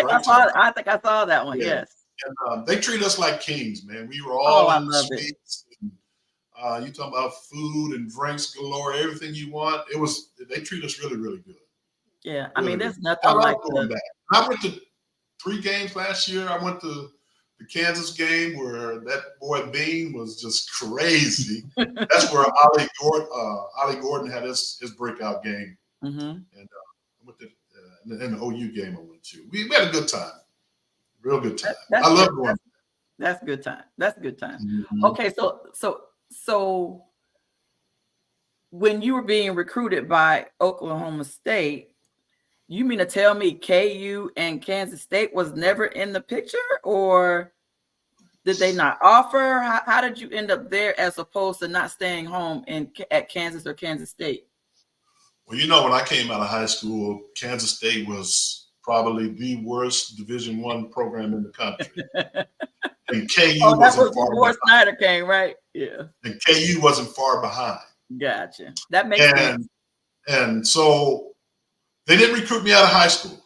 think I saw that one. Yeah. Yes. And they treat us like kings, man. We were all in the suites. You talking about food and drinks galore, everything you want. They treat us really, really good. Yeah, I mean, there's nothing like going back. I went to 3 games last year. I went to the Kansas game where that boy Bean was just crazy. That's where Ollie Gordon had his breakout game. And I went to in the OU game I went to. We had a good time, real good time. I love going. That's good time. That's good time. Okay, so when you were being recruited by Oklahoma State, you mean to tell me KU and Kansas State was never in the picture, or did they not offer? How did you end up there as opposed to not staying home at Kansas or Kansas State? Well, you know, when I came out of high school, Kansas State was probably the worst Division I program in the country. And KU wasn't far behind. Snyder came, right? Yeah. And KU wasn't far behind. Gotcha. That makes sense. And so they didn't recruit me out of high school.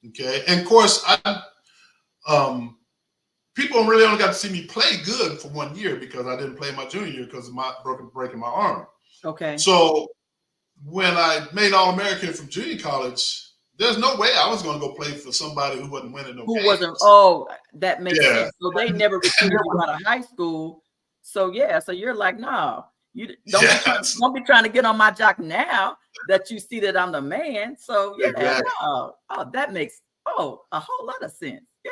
Okay. And of course, people really only got to see me play good for 1 year because I didn't play my junior year because of my breaking my arm. Okay. So when I made All-American from junior college, there's no way I was going to go play for somebody who wasn't winning no games. That makes sense. So they never recruited you out of high school. So so you're like, no, you don't be trying to get on my jock now that you see that I'm the man. So that makes a whole lot of sense. Yeah.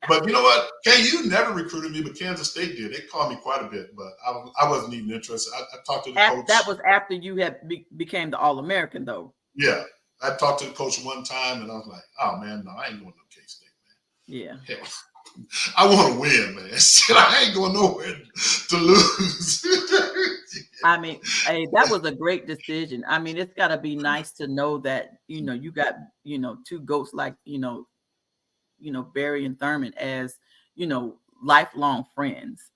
But you know what? KU never recruited me, but Kansas State did. They called me quite a bit, but I wasn't even interested. I talked to the coach. That was after you had became the All-American, though. Yeah. I talked to the coach one time, and I was like, oh, man, no, I ain't going to K-State, man. Yeah. Hell, I want to win, man. I ain't going nowhere to lose. I mean, hey, that was a great decision. I mean, it's got to be nice to know that, you got, 2 goats like, Barry and Thurman as, lifelong friends.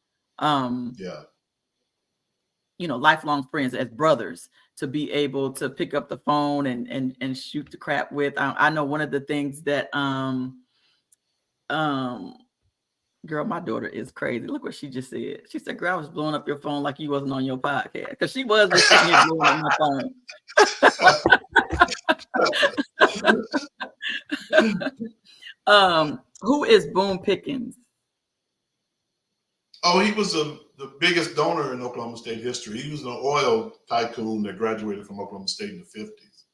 Lifelong friends as brothers. to be able to pick up the phone and shoot the crap with. I know one of the things that girl, my daughter is crazy. Look what she just said. She said, "Girl, I was blowing up your phone like you wasn't on your podcast," because she was just sitting here blowing up my phone. Who is Boone Pickens? Oh, he was the biggest donor in Oklahoma State history. He was an oil tycoon that graduated from Oklahoma State in the 50s.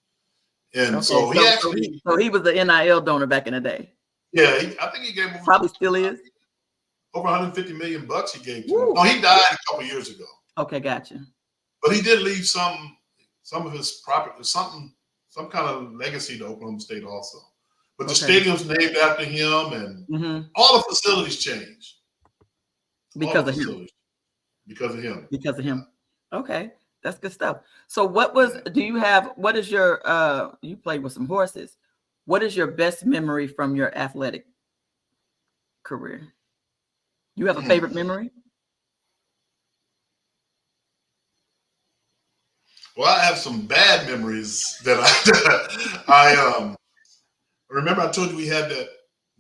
And Okay, so he actually... So he was the NIL donor back in the day. Yeah, I think he gave... Probably still is. Over $150 million he gave to him. No, he died a couple years ago. Okay, gotcha. But he did leave some of his property, some kind of legacy to Oklahoma State also. But the stadium's named after him, and all the facilities changed. Because of him. Because of him. Because of him. Okay, that's good stuff. So what is your, you played with some horses. What is your best memory from your athletic career? You have a favorite memory? Well, I have some bad memories that I remember. I told you we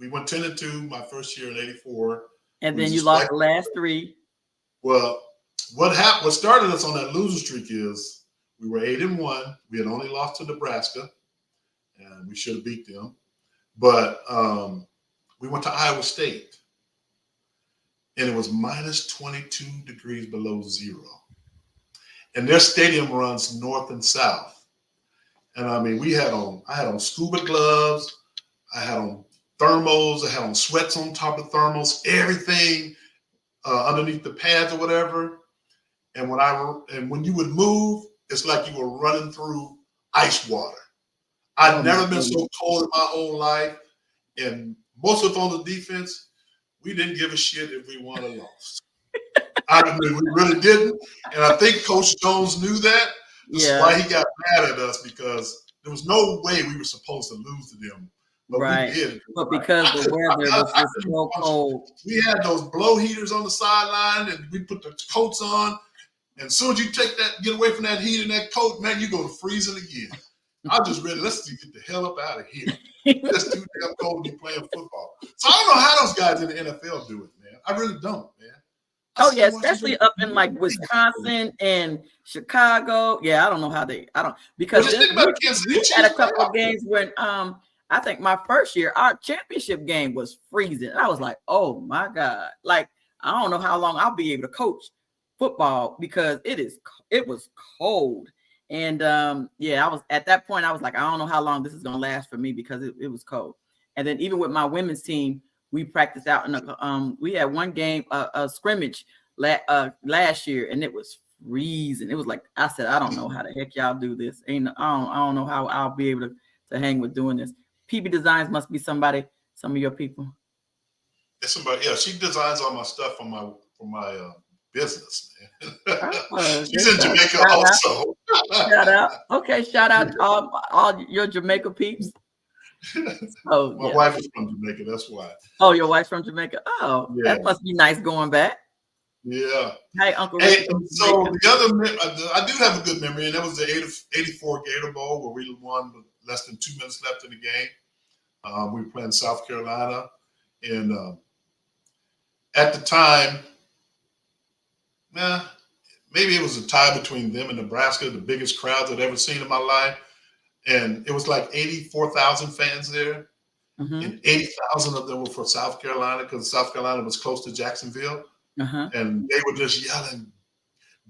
went 10-2 my first year in '84, and then you lost the last 3. Well, what started us on that loser streak is we were 8-1. We had only lost to Nebraska, and we should have beat them. But we went to Iowa State, and it was minus 22 degrees below zero. And their stadium runs north and south. And I mean, I had on scuba gloves, I had on thermals, I had on sweats on top of thermals, everything underneath the pads or whatever. And when you would move, it's like you were running through ice water. I'd never been so cold in my whole life. And most of on the defense, we didn't give a shit if we won or lost. I mean, we really didn't. And I think Coach Jones knew that. This is why he got mad at us, because there was no way we were supposed to lose to them. But we did. But because the weather was just so cold. We had those blow heaters on the sideline, and we put the coats on. And as soon as you get away from that heat and that coat, man, you go to freezing again. I was just ready. Let's get the hell up out of here. It's too damn cold to be playing football. So I don't know how those guys in the NFL do it, man. I really don't, man. Oh yeah, especially up in like Wisconsin and Chicago. Yeah, I don't know how because we had a couple of games when I think my first year, our championship game was freezing. I was like, oh my God. Like, I don't know how long I'll be able to coach football because it was cold. And I was at that point, I was like, I don't know how long this is gonna last for me because it was cold. And then even with my women's team, we practiced out in we had one game, a scrimmage last year, and it was freezing. It was like, I said, I don't know how the heck y'all do this. I don't know how I'll be able to hang with doing this. PB Designs must be some of your people. It's somebody, yeah. She designs all my stuff for my business, man. She's in Jamaica also. Shout out. Okay, shout out to all your Jamaica peeps. Oh, my wife is from Jamaica, that's why. Oh, your wife's from Jamaica. Oh, yeah. That must be nice going back. Yeah. Hey, Uncle. Hey, so the other, I do have a good memory, and that was the '84 Gator Bowl where we won with less than 2 minutes left in the game. We were playing South Carolina, and at the time, maybe it was a tie between them and Nebraska, the biggest crowds I'd ever seen in my life. And it was like 84,000 fans there, and 80,000 of them were for South Carolina because South Carolina was close to Jacksonville. And they were just yelling,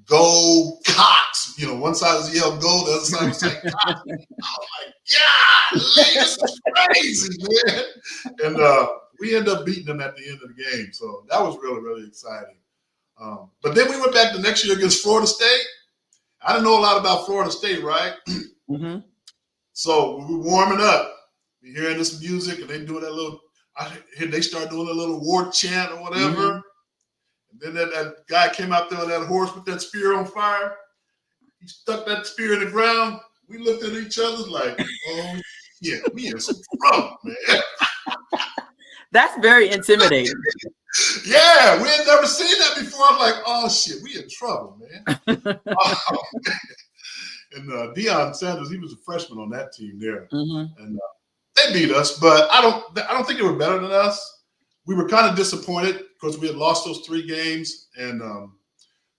"Go Cox!" You know, one side was yelling "Go," the other side was saying "Cox." I was like, "Yeah, this is crazy, man!" And we ended up beating them at the end of the game, so that was really, really exciting. But then we went back the next year against Florida State. I didn't know a lot about Florida State, right? So we were warming up. We hearing this music, and they doing that little. They start doing a little war chant or whatever. And then that guy came out there on that horse with that spear on fire. He stuck that spear in the ground. We looked at each other like, "Oh yeah, we in some trouble, man." That's very intimidating. Yeah, we had never seen that before. I'm like, "Oh shit, we in trouble, man." Oh, man. And Deion Sanders, he was a freshman on that team there. Mm-hmm. And they beat us, but I don't think they were better than us. We were kind of disappointed because we had lost those 3 games. And the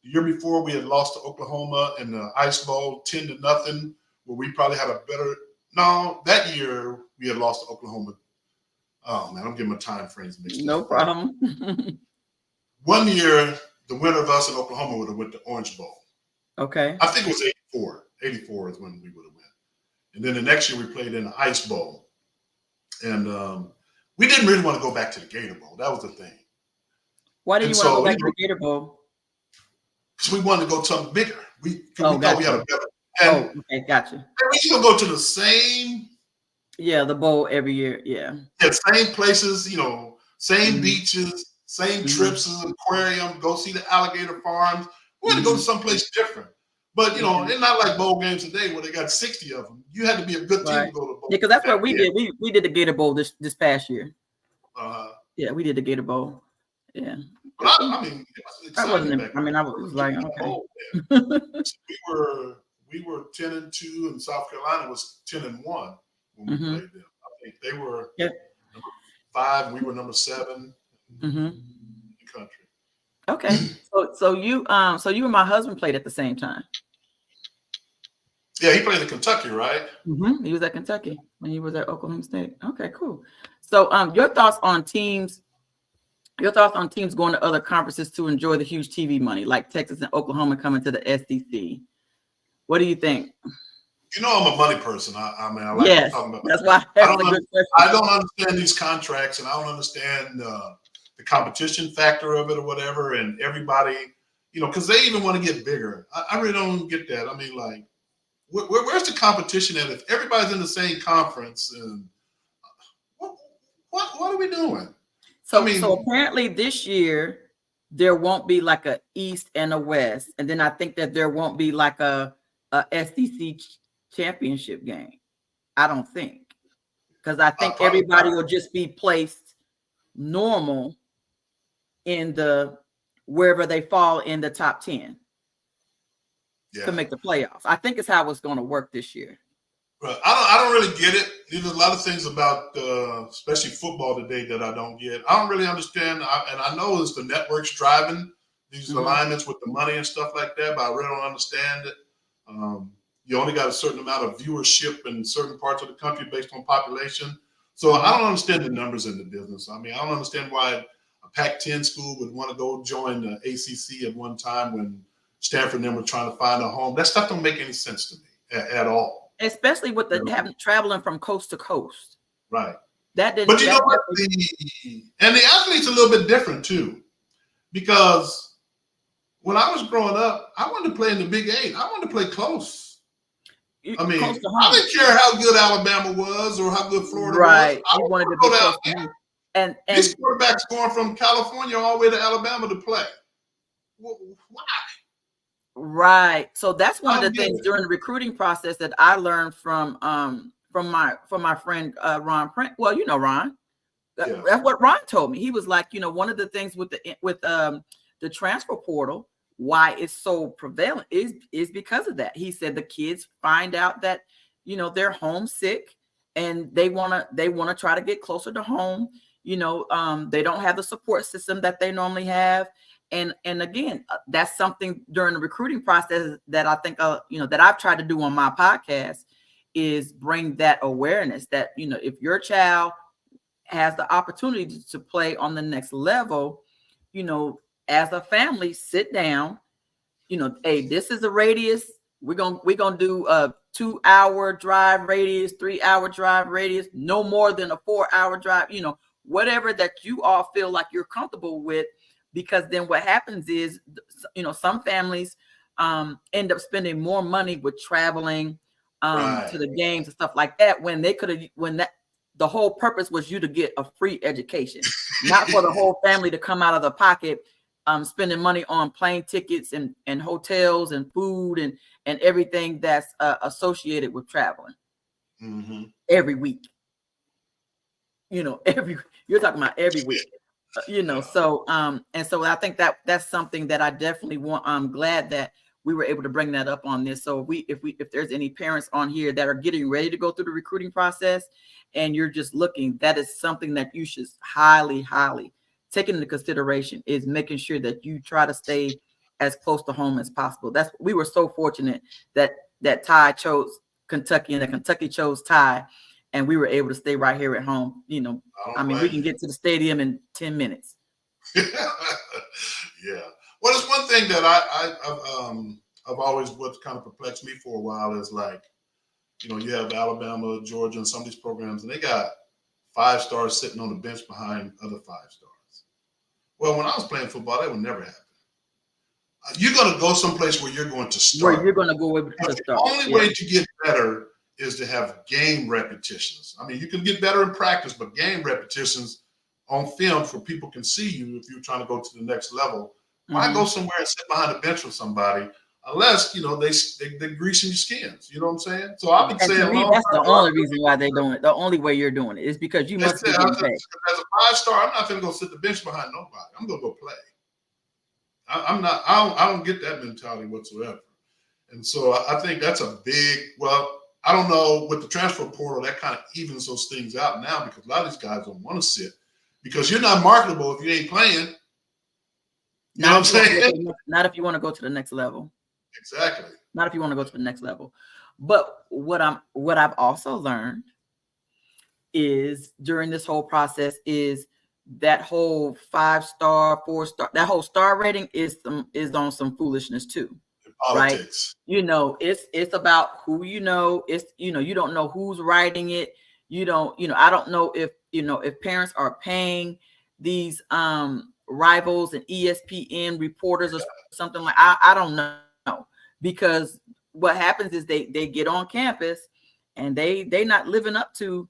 year before, we had lost to Oklahoma in the Ice Bowl 10-0, where we probably had a better – no, that year we had lost to Oklahoma. Oh, man, I'm getting my time frames mixed up. No problem. One year, the winner of us in Oklahoma would have went to Orange Bowl. Okay. I think it was 84. 84 is when we would have went. And then the next year we played in the Ice Bowl. And we didn't really want to go back to the Gator Bowl. That was the thing. Why did you want to go back to the Gator Bowl? Because we wanted to go to something bigger. We thought we had a better. And okay, gotcha. we still go to the same. Yeah, the bowl every year. Yeah. Same places, same beaches, same trips to the aquarium, go see the alligator farms. We had to go to someplace different. But, it's not like bowl games today where they got 60 of them. You had to be a good team to go to bowl. Yeah, because that's what we did. We did the Gator Bowl this past year. Yeah, we did the Gator Bowl. Yeah. But I mean, I was like, okay. we were 10-2, and South Carolina was 10-1 when we played them. I think they were number 5, we were number 7 in the country. Okay, so you and my husband played at the same time. Yeah, he played in Kentucky, right? Mm-hmm. He was at Kentucky when he was at Oklahoma State. Okay, cool. So, your thoughts on teams going to other conferences to enjoy the huge TV money, like Texas and Oklahoma coming to the SEC. What do you think? I'm a money person. I like talking about. That's why I don't understand these contracts, and I don't understand the competition factor of it or whatever. And everybody, because they even want to get bigger. I really don't get that. I mean, like, where's the competition at? If everybody's in the same conference, and what are we doing? So apparently this year there won't be like a East and a West, and then I think that there won't be like a SEC championship game. I don't think, because I think everybody will just be placed normal in the wherever they fall in the top 10 to make the playoffs. I think it's how it's going to work this year. Right. I don't really get it. There's a lot of things about, especially football today, that I don't get. I don't really understand, and I know it's the networks driving these alignments with the money and stuff like that, but I really don't understand it. You only got a certain amount of viewership in certain parts of the country based on population. So I don't understand the numbers in the business. I mean, I don't understand why a Pac-10 school would want to go join the ACC at one time when Stanford and them were trying to find a home. That stuff don't make any sense to me at all. Especially with the traveling from coast to coast. Right. That didn't. But you know what? And the athlete's a little bit different too, because when I was growing up, I wanted to play in the Big 8. I wanted to play close. I mean, I didn't care how good Alabama was or how good Florida was. I wanted to go down there. And these quarterbacks going from California all the way to Alabama to play. Why? Right. So that's one of the things during the recruiting process that I learned from my friend Ron Print. Well, Ron. That's what Ron told me. He was like, one of the things with the transfer portal, why it's so prevalent is because of that. He said the kids find out that they're homesick and they want to try to get closer to home. They don't have the support system that they normally have. And again, that's something during the recruiting process that I think, that I've tried to do on my podcast is bring that awareness that, if your child has the opportunity to play on the next level, as a family, sit down, hey, this is a radius. We're going to do a 2-hour drive radius, 3-hour drive radius, no more than a 4-hour drive, whatever that you all feel like you're comfortable with. Because then what happens is, some families end up spending more money with traveling to the games and stuff like that when they could have, the whole purpose was you to get a free education, not for the whole family to come out of the pocket, spending money on plane tickets and hotels and food and everything that's associated with traveling every week. You're talking about every week. So I think that's something that I definitely want. I'm glad that we were able to bring that up on this. So if there's any parents on here that are getting ready to go through the recruiting process and you're just looking, that is something that you should highly take into consideration, is making sure that you try to stay as close to home as possible. We were so fortunate that Ty chose Kentucky and that Kentucky chose Ty, and we were able to stay right here at home. We can get to the stadium in 10 minutes. Yeah. Well, it's one thing that I've always, what kind of perplexed me for a while is, like, you have Alabama, Georgia, and some of these programs, and they got 5 stars sitting on the bench behind other 5 stars. Well, when I was playing football, that would never happen. You're going to go someplace where you're going to start. Where you're going to go to start. The only way to get better is to have game repetitions. I mean, you can get better in practice, but game repetitions on film for people can see you if you're trying to go to the next level. Why go somewhere and sit behind a bench with somebody unless, they're greasing your skins? You know what I'm saying? So I've been saying that's the only reason why they're doing it. The only way you're doing it is because you must be getting paid. As a 5-star, I'm not going to go sit the bench behind nobody. I'm going to go play. I don't get that mentality whatsoever. And so I think that's a big, I don't know, with the transfer portal, that kind of evens those things out now, because a lot of these guys don't want to sit because you're not marketable if you ain't playing. You know what I'm saying? Not if you want to go to the next level. Exactly. Not if you want to go to the next level. But what I've also learned is during this whole process is that whole 5-star, 4-star, that whole star rating is on some foolishness too. Politics. Right? It's about who it's you don't know who's writing it. I don't know if parents are paying these rivals and ESPN reporters or something like. I don't know, because what happens is they get on campus and they not living up to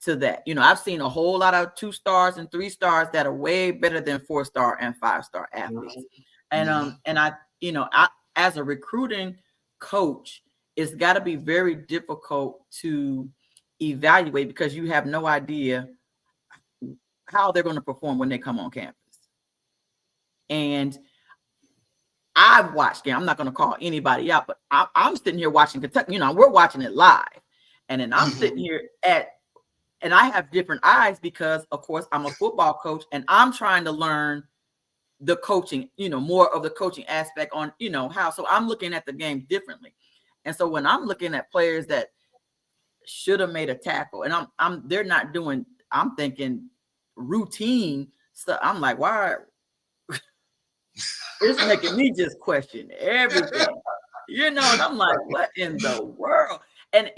that. I've seen a whole lot of 2 stars and 3 stars that are way better than 4-star and 5-star athletes. And I as a recruiting coach, it's got to be very difficult to evaluate because you have no idea how they're going to perform when they come on campus. And I've watched game. I'm not going to call anybody out, but I'm sitting here watching Kentucky. We're watching it live, and then I'm sitting here and I have different eyes because, of course, I'm a football coach, and I'm trying to learn the coaching, more of the coaching aspect on, how. So I'm looking at the game differently, and so when I'm looking at players that should have made a tackle, and they're not doing. I'm thinking routine stuff. I'm like, why? It's making me just question everything, and I'm like, what in the world? And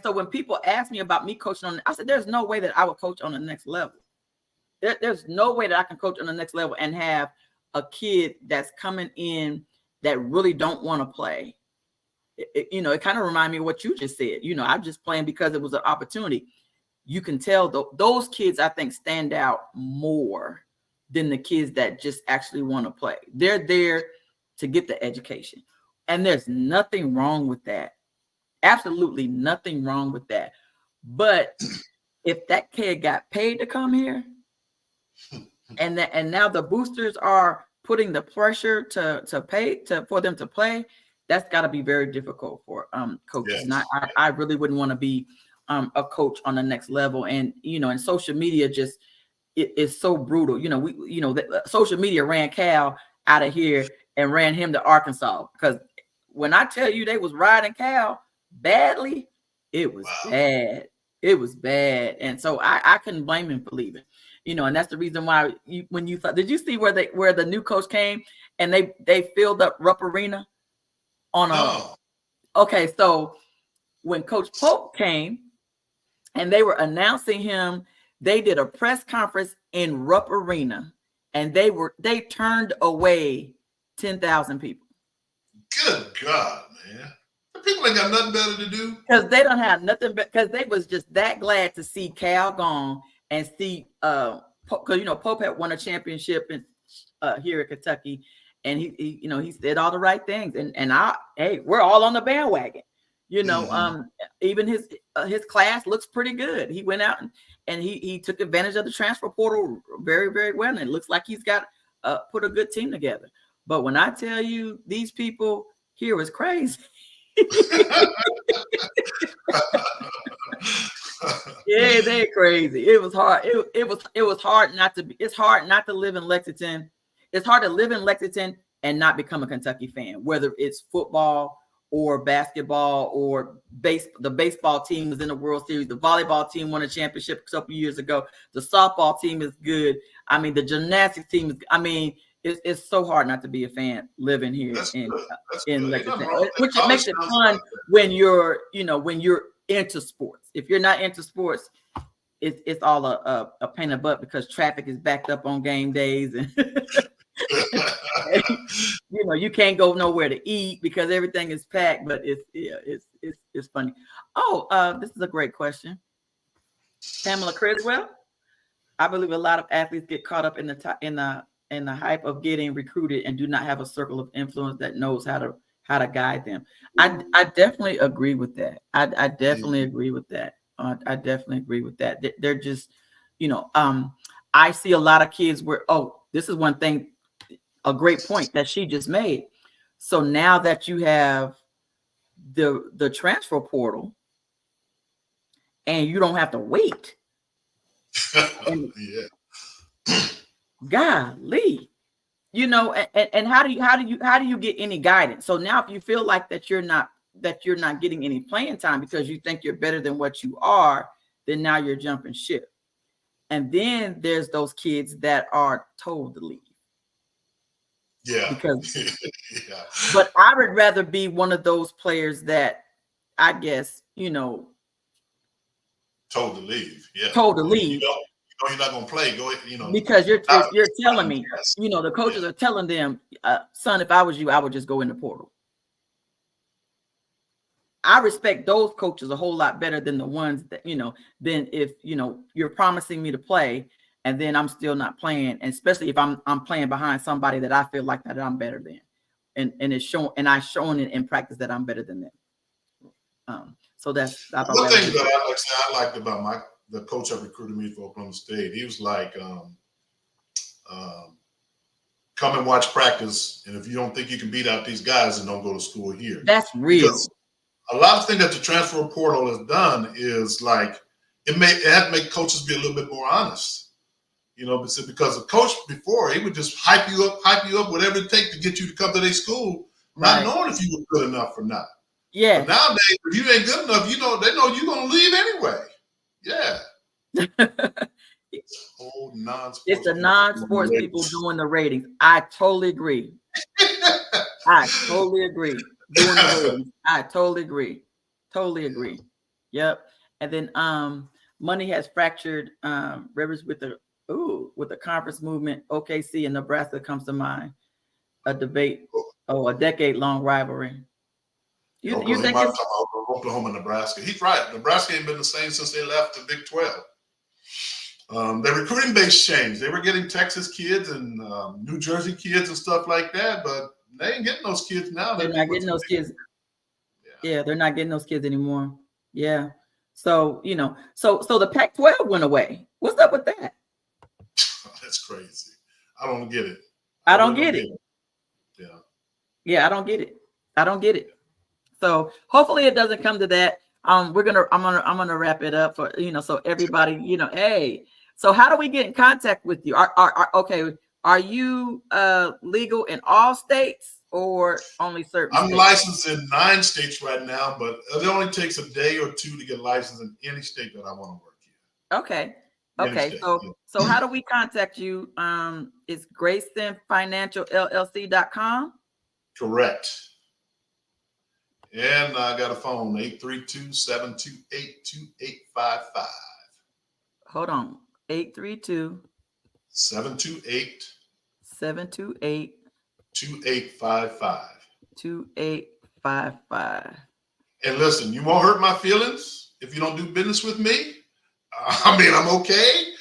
so when people ask me about me coaching I said, there's no way that I would coach on the next level. There's no way that I can coach on the next level and have a kid that's coming in that really don't want to play. It kind of reminds me of what you just said. I'm just playing because it was an opportunity. You can tell those kids, I think, stand out more than the kids that just actually want to play. They're there to get the education. And there's nothing wrong with that. Absolutely nothing wrong with that. But if that kid got paid to come here, and now the boosters are putting the pressure to pay for them to play, that's got to be very difficult for coaches. Yes. And I really wouldn't want to be a coach on the next level. And and social media just it's so brutal. Social media ran Cal out of here and ran him to Arkansas, because when I tell you they was riding Cal badly, it was bad. It was bad. And so I couldn't blame him for leaving. And that's the reason why when you thought, did you see where the new coach came and they filled up Rupp Arena on okay, so when Coach Pope came and they were announcing him, they did a press conference in Rupp Arena and they turned away 10,000 people. Good God, man. People ain't got nothing better to do. Because they don't have nothing, because they was just that glad to see Cal gone and see because Pope had won a championship here at Kentucky, and he said all the right things, and we're all on the bandwagon. Even his class looks pretty good. He went out and he took advantage of the transfer portal very, very well, and it looks like he's got put a good team together. But when I tell you, these people here is crazy. Yeah, they're crazy. It was hard. It was hard not to be. It's hard not to live in Lexington. It's hard to live in Lexington and not become a Kentucky fan, whether it's football or basketball or the baseball team was in the World Series. The volleyball team won a championship a couple years ago. The softball team is good. I mean, the gymnastics team is. I mean, it's so hard not to be a fan living here in Lexington, which it makes it fun when you're into sports. If you're not into sports, it's all a pain in the butt because traffic is backed up on game days, and you can't go nowhere to eat because everything is packed. But it's funny. Oh, this is a great question, Pamela Criswell. I believe a lot of athletes get caught up in the hype of getting recruited and do not have a circle of influence that knows how to guide them. I definitely agree with that. I definitely agree with that. I definitely agree with that. They're just, I see a lot of kids where, this is one thing, a great point that she just made. So now that you have the transfer portal and you don't have to wait. And, golly, and how do you get any guidance? So now if you feel like that you're not getting any playing time because you think you're better than what you are, then now you're jumping ship. And then there's those kids that are told to leave. Yeah. But I would rather be one of those players that I guess, told to leave. Yeah. Told to leave. You're not going to play. Go ahead, because you're telling me, the coaches are telling them, son, if I was you, I would just go in the portal. I respect those coaches a whole lot better than the ones that, than if, you're promising me to play and then I'm still not playing. And especially if I'm playing behind somebody that I feel like that I'm better than. And it's shown, and I've shown it in practice that I'm better than them. So that's one thing that I liked about the coach that recruited me for Oklahoma State. He was like, come and watch practice, and if you don't think you can beat out these guys, then don't go to school here. That's real. Because a lot of things that the transfer portal has done is like it had to make coaches be a little bit more honest. Because the coach before, he would just hype you up, whatever it takes to get you to come to their school, not knowing if you were good enough or not. Yeah. But nowadays, if you ain't good enough, they know you're gonna leave anyway. Yeah. It's the non-sports people doing the ratings. I totally agree. I totally agree. Doing the ratings. I totally agree. Totally agree. Yep. And then money has fractured rivers with the conference movement. OKC and Nebraska comes to mind. A debate. A decade-long rivalry. You think it's Oklahoma, Nebraska? He's right. Nebraska ain't been the same since they left the Big 12. Their recruiting base changed. They were getting Texas kids and New Jersey kids and stuff like that, but they ain't getting those kids now. They're not getting those kids. Yeah, they're not getting those kids anymore. Yeah. So so the Pac-12 went away. What's up with that? That's crazy. I don't get it. I don't get it. Yeah. Yeah, I don't get it. I don't get it. So hopefully it doesn't come to that. I'm gonna wrap it up for so everybody, hey. So how do we get in contact with you? Are you legal in all states or only certain I'm states? licensed in 9 states right now, but it only takes a day or 2 to get licensed in any state that I want to work in. Okay. Okay. So how do we contact you? It's Grayson Financial LLC.com. Correct. And I got a phone, 832-728-2855. Hold on. 832 728 728 2855. 2855. And listen, you won't hurt my feelings if you don't do business with me. I mean, I'm okay.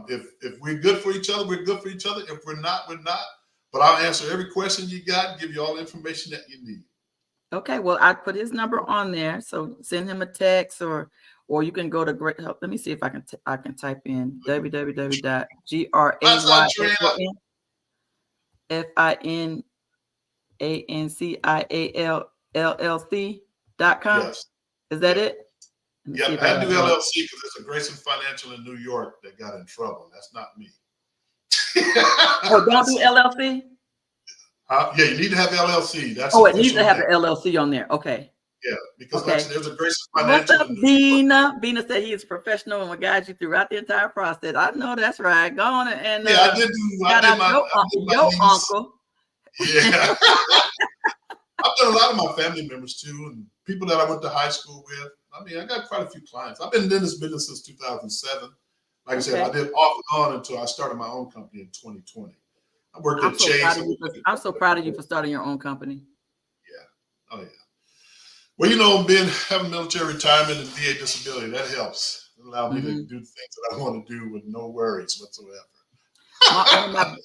If we're good for each other, we're good for each other. If we're not, we're not. But I'll answer every question you got, give you all the information that you need. Okay, well, I put his number on there, so send him a text, or you can go to Great Help. Let me see if I can type in www.grayson ANCIALLLC.com. Yes. Is that Yeah. it? Yep, I had to do LLC because there's a Grayson Financial in New York that got in trouble. That's not me. Oh, don't do LLC? Yeah, you need to have LLC. That's it needs to have the LLC on there. Okay. Yeah, because okay. There's a Grayson Financial. What's up, Bina? Bina said he is professional and will guide you throughout the entire process. I know that's right. Go on and I did my your uncle. Yeah. I've done a lot of my family members too, and people that I went to high school with. I mean, I got quite a few clients. I've been in this business since 2007. Like I said, I did off and on until I started my own company in 2020. I worked at Chase. I'm so proud of you for starting your own company. Yeah. Oh, yeah. Well, having military retirement and VA disability, that helps. It allowed me to do things that I want to do with no worries whatsoever.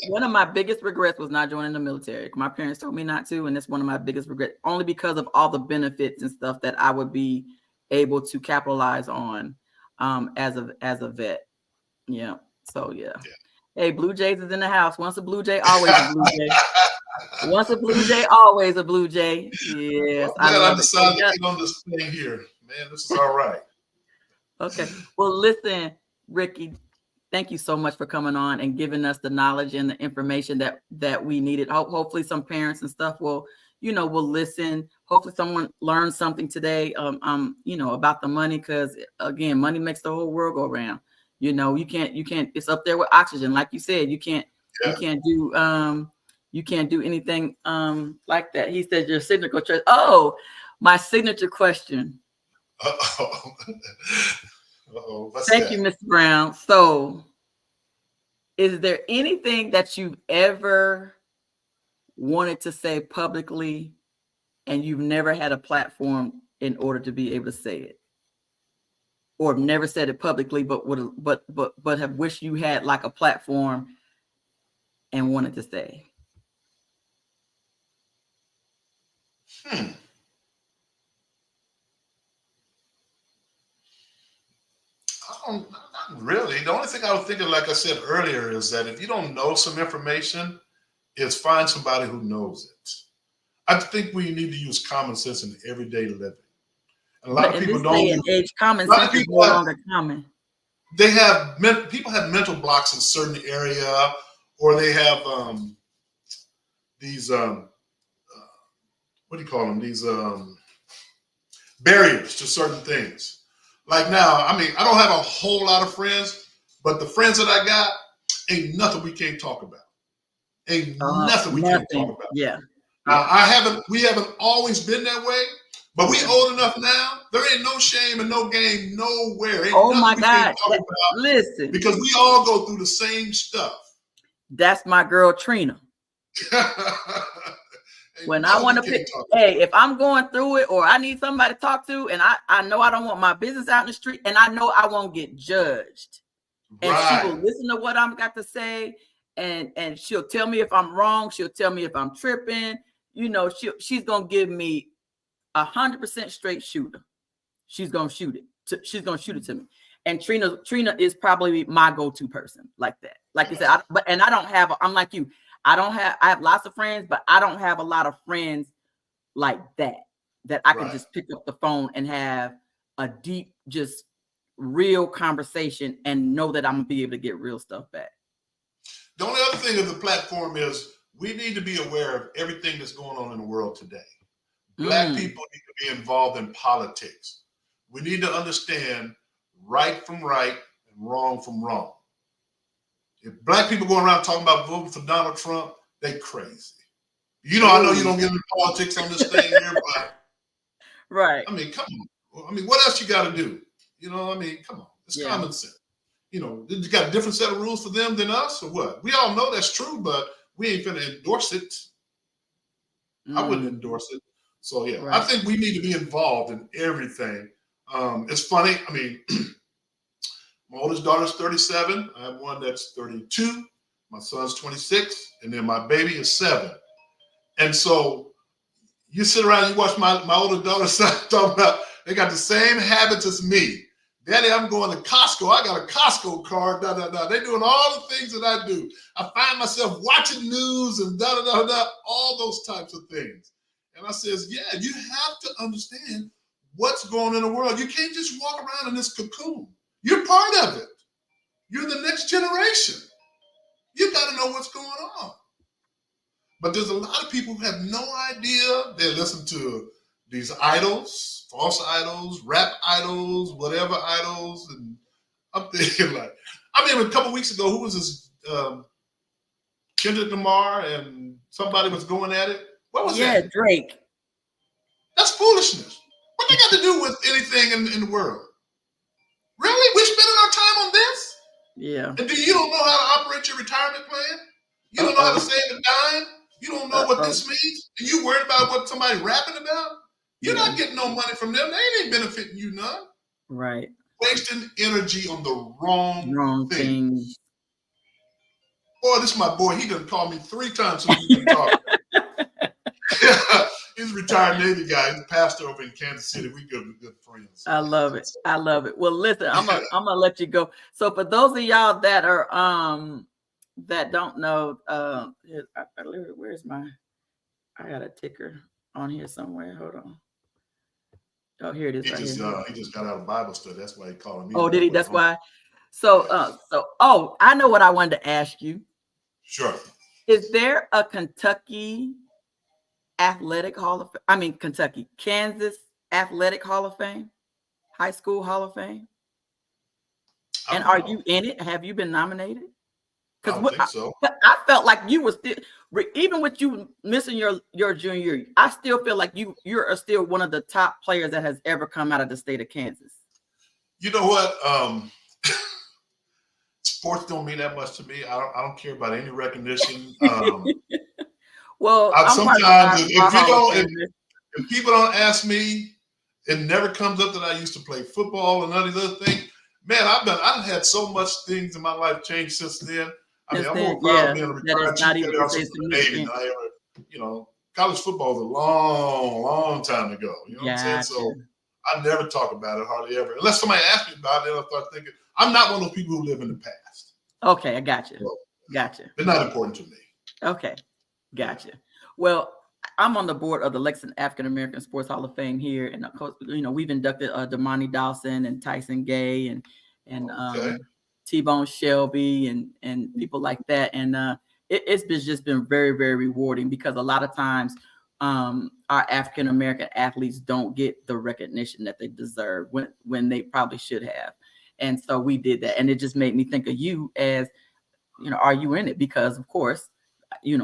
One of my biggest regrets was not joining the military. My parents told me not to, and that's one of my biggest regrets, only because of all the benefits and stuff that I would be able to capitalize on as a vet. Yeah. So yeah. Hey, Blue Jays is in the house. Once a Blue Jay, always a Blue Jay. Once a Blue Jay, always a Blue Jay. Yes. I decided to get on this thing here. Man, this is all right. Okay. Well, listen, Ricky, thank you so much for coming on and giving us the knowledge and the information that we needed. Hopefully some parents and stuff will listen. Hopefully someone learns something today, about the money, because again, money makes the whole world go around. You can't, it's up there with oxygen. Like you said, you can't do anything like that. He said your signature question. Oh, my signature question. Thank you, Mr. Brown. So is there anything that you've ever wanted to say publicly and you've never had a platform in order to be able to say it? Or never said it publicly, but have wished you had like a platform and wanted to say? Not really. The only thing I was thinking, like I said earlier, is that if you don't know some information, is find somebody who knows it. I think we need to use common sense in everyday living. And a lot of people don't. Common sense is no longer common. People have mental blocks in certain area, or they have these what do you call them? These barriers to certain things. Like now, I mean, I don't have a whole lot of friends, but the friends that I got, ain't nothing we can't talk about. Ain't nothing we can't talk about. Yeah. We haven't always been that way, but we old enough now. There ain't no shame and no game nowhere. Ain't my God. Listen. Because we all go through the same stuff. That's my girl, Trina. When I want to pick, if I'm going through it or I need somebody to talk to, and I know I don't want my business out in the street, and I know I won't get judged. And she will listen to what I'm got to say, and she'll tell me if I'm wrong. She'll tell me if I'm tripping. She's gonna give me 100% straight shooter. She's gonna shoot it. She's gonna shoot it to me. And Trina is probably my go-to person like that. Like you said, I don't have. I'm like you. I have lots of friends, but I don't have a lot of friends like that I can just pick up the phone and have a deep, just real conversation and know that I'm gonna be able to get real stuff back. The only other thing of the platform is we need to be aware of everything that's going on in the world today. Black people need to be involved in politics. We need to understand right from right and wrong from wrong. If black people going around talking about voting for Donald Trump, they crazy. I know you don't get into politics on this thing here, but right. I mean, come on. I mean, what else you got to do? Come on. It's common sense. You got a different set of rules for them than us, or what? We all know that's true, but we ain't finna endorse it. I wouldn't endorse it. So yeah, I think we need to be involved in everything. It's funny. I mean, my oldest daughter's 37. I have one that's 32. My son's 26, and then my baby is 7. And so you sit around, you watch my older daughter talking about they got the same habits as me. Daddy, I'm going to Costco. I got a Costco card. They're doing all the things that I do. I find myself watching news and all those types of things. And I says, yeah, you have to understand what's going on in the world. You can't just walk around in this cocoon. You're part of it. You're the next generation. You got to know what's going on. But there's a lot of people who have no idea. They listen to these idols, false idols, rap idols, whatever idols. And I'm thinking like, I mean, a couple weeks ago, who was this? Kendrick Lamar and somebody was going at it. What was that? Yeah, Drake. That's foolishness. What they got to do with anything in the world? Really? We're spending our time on this? Yeah. And you don't know how to operate your retirement plan? You don't know how to save a dime? You don't know what this means? And you worried about what somebody rapping about? You're not getting no money from them. They ain't benefiting you none. Right. Wasting energy on the wrong things. Boy, this is my boy. He done called me 3 times since we've been talking. He's a retired Navy guy. He's a pastor over in Kansas City. We good friends. I love it. I love it. Well, listen, I'm gonna let you go. So for those of y'all that are that don't know, where's my? I got a ticker on here somewhere. Hold on. Oh, here it is. He just got out of Bible study. That's why he called me. Oh, did he? That's why. So I know what I wanted to ask you. Sure. Is there a Kentucky Athletic Hall of Fame? I mean, Kansas Athletic Hall of Fame, High School Hall of Fame? And are you in it? Have you been nominated? I don't think so. I felt like you were still, even with you missing your junior year, I still feel like you're still one of the top players that has ever come out of the state of Kansas. You know what? Sports don't mean that much to me. I don't care about any recognition. Well, sometimes if people don't ask me, it never comes up that I used to play football and none of these other things. Man, I've had so much things in my life change since then. I mean, I'm more proud of being a retired chief cadet officer for the Navy. College football was a long, long time ago. You know what I'm saying? So I never talk about it hardly ever. Unless somebody asks me about it, I'll start thinking, I'm not one of those people who live in the past. Okay, I got you. So, gotcha. It's not important to me. Okay, gotcha. Well, I'm on the board of the Lexington African American Sports Hall of Fame here, and of course, we've inducted Damani Dawson and Tyson Gay and T-Bone Shelby and people like that, and it's just been very, very rewarding because a lot of times our African American athletes don't get the recognition that they deserve when they probably should have, and so we did that, and it just made me think of you as, are you in it? Because of course,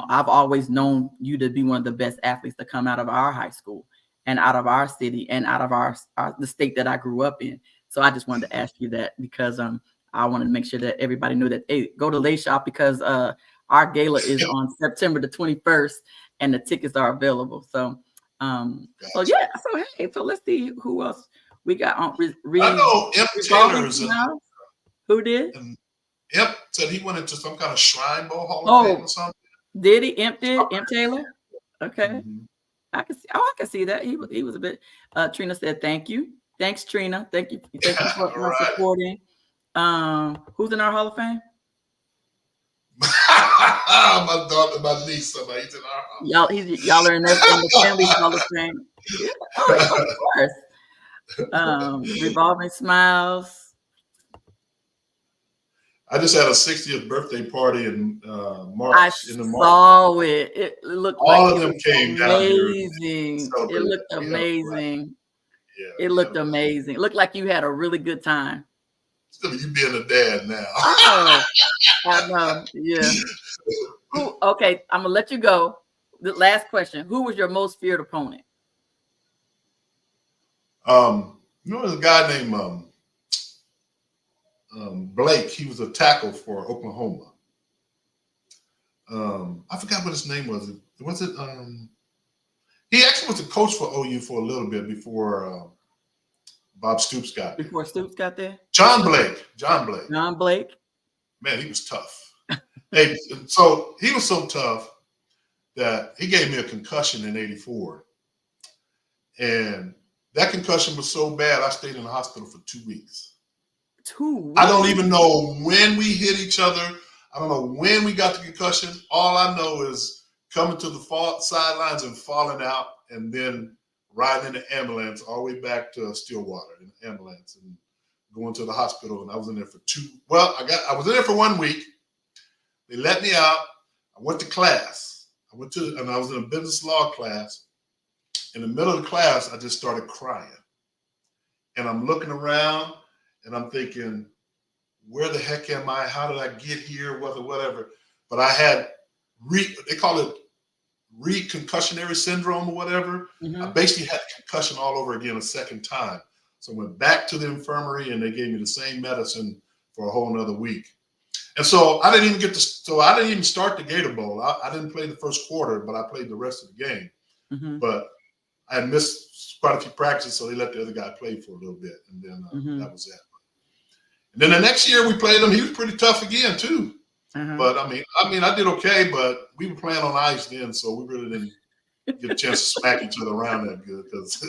I've always known you to be one of the best athletes to come out of our high school and out of our city and out of the state that I grew up in. So I just wanted to ask you that because I wanted to make sure that everybody knew that, hey, go to Lay Shop because our gala is on September the 21st and the tickets are available. So, so let's see who else we got on. I know Imp Taylor is who did? Imp said he went into some kind of Shrine Bowl Hall of Fame or something. Did he? Imp Taylor? Okay. Mm-hmm. I can see that. He was a bit. Trina said, thank you. Thanks, Trina. Thank you for supporting. Who's in our Hall of Fame? My daughter, my niece, somebody's in our Hall. Y'all are in the family Hall of Fame. Yeah, of course. Revolving Smiles. I just had a 60th birthday party in March. I saw it. It looked all of them came amazing. down here. It looked amazing. Yeah, it looked amazing. It looked like you had a really good time. Still, you being a dad now. Oh, I know. Yeah. Okay, I'm gonna let you go. The last question: who was your most feared opponent? There's a guy named Blake. He was a tackle for Oklahoma. I forgot what his name was. Was it? He actually was a coach for OU for a little bit before Bob Stoops got there. Before Stoops got there? John Blake. Man, he was tough. Hey, so he was so tough that he gave me a concussion in '84. And that concussion was so bad, I stayed in the hospital for 2 weeks. 2 weeks. I don't even know when we hit each other. I don't know when we got the concussion. All I know is coming to the sidelines and falling out, and then riding in the ambulance all the way back to Stillwater in the ambulance and going to the hospital. And I was in there for I was in there for 1 week. They let me out. I went to class. I was in a business law class. In the middle of the class, I just started crying. And I'm looking around and I'm thinking, where the heck am I? How did I get here? Whatever. But I had they call it reconcussionary syndrome or whatever. Mm-hmm. I basically had concussion all over again a second time. So I went back to the infirmary and they gave me the same medicine for a whole nother week. And so I didn't even start the Gator Bowl. I didn't play the first quarter, but I played the rest of the game. Mm-hmm. But I had missed quite a few practices, so they let the other guy play for a little bit. And then that was it. And then the next year we played him. He was pretty tough again too. Uh-huh. But I mean, I did okay. But we were playing on ice then, so we really didn't get a chance to smack each other around that good because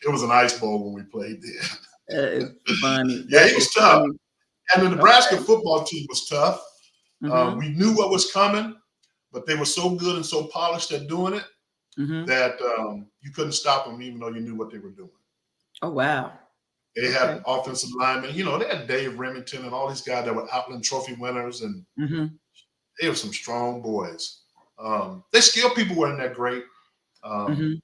it was an ice bowl when we played then. It's funny. Yeah, he was tough. Funny. And the Nebraska football team was tough. Mm-hmm. We knew what was coming, but they were so good and so polished at doing it that you couldn't stop them, even though you knew what they were doing. Oh wow. They had offensive linemen. They had Dave Remington and all these guys that were Outland Trophy winners, and they were some strong boys. Their skill people weren't that great. And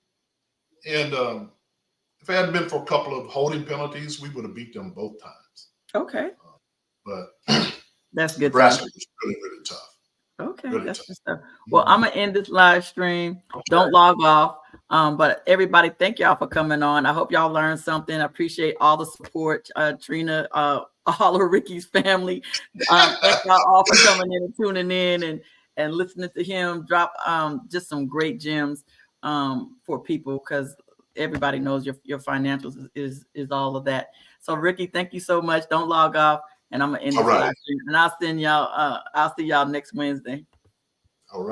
if it hadn't been for a couple of holding penalties, we would have beat them both times. Okay. But that's good. Nebraska was really, really tough. Okay, really that's tough. good stuff. Well, I'm gonna end this live stream. Okay. Don't log off. But everybody, thank y'all for coming on. I hope y'all learned something. I appreciate all the support, Trina, all of Ricky's family. Thank y'all all for coming in and tuning in and listening to him drop just some great gems for people, because everybody knows your financials is all of that. So Ricky, thank you so much. Don't log off, and I'm gonna end this live stream, and I'll see y'all next Wednesday. All right.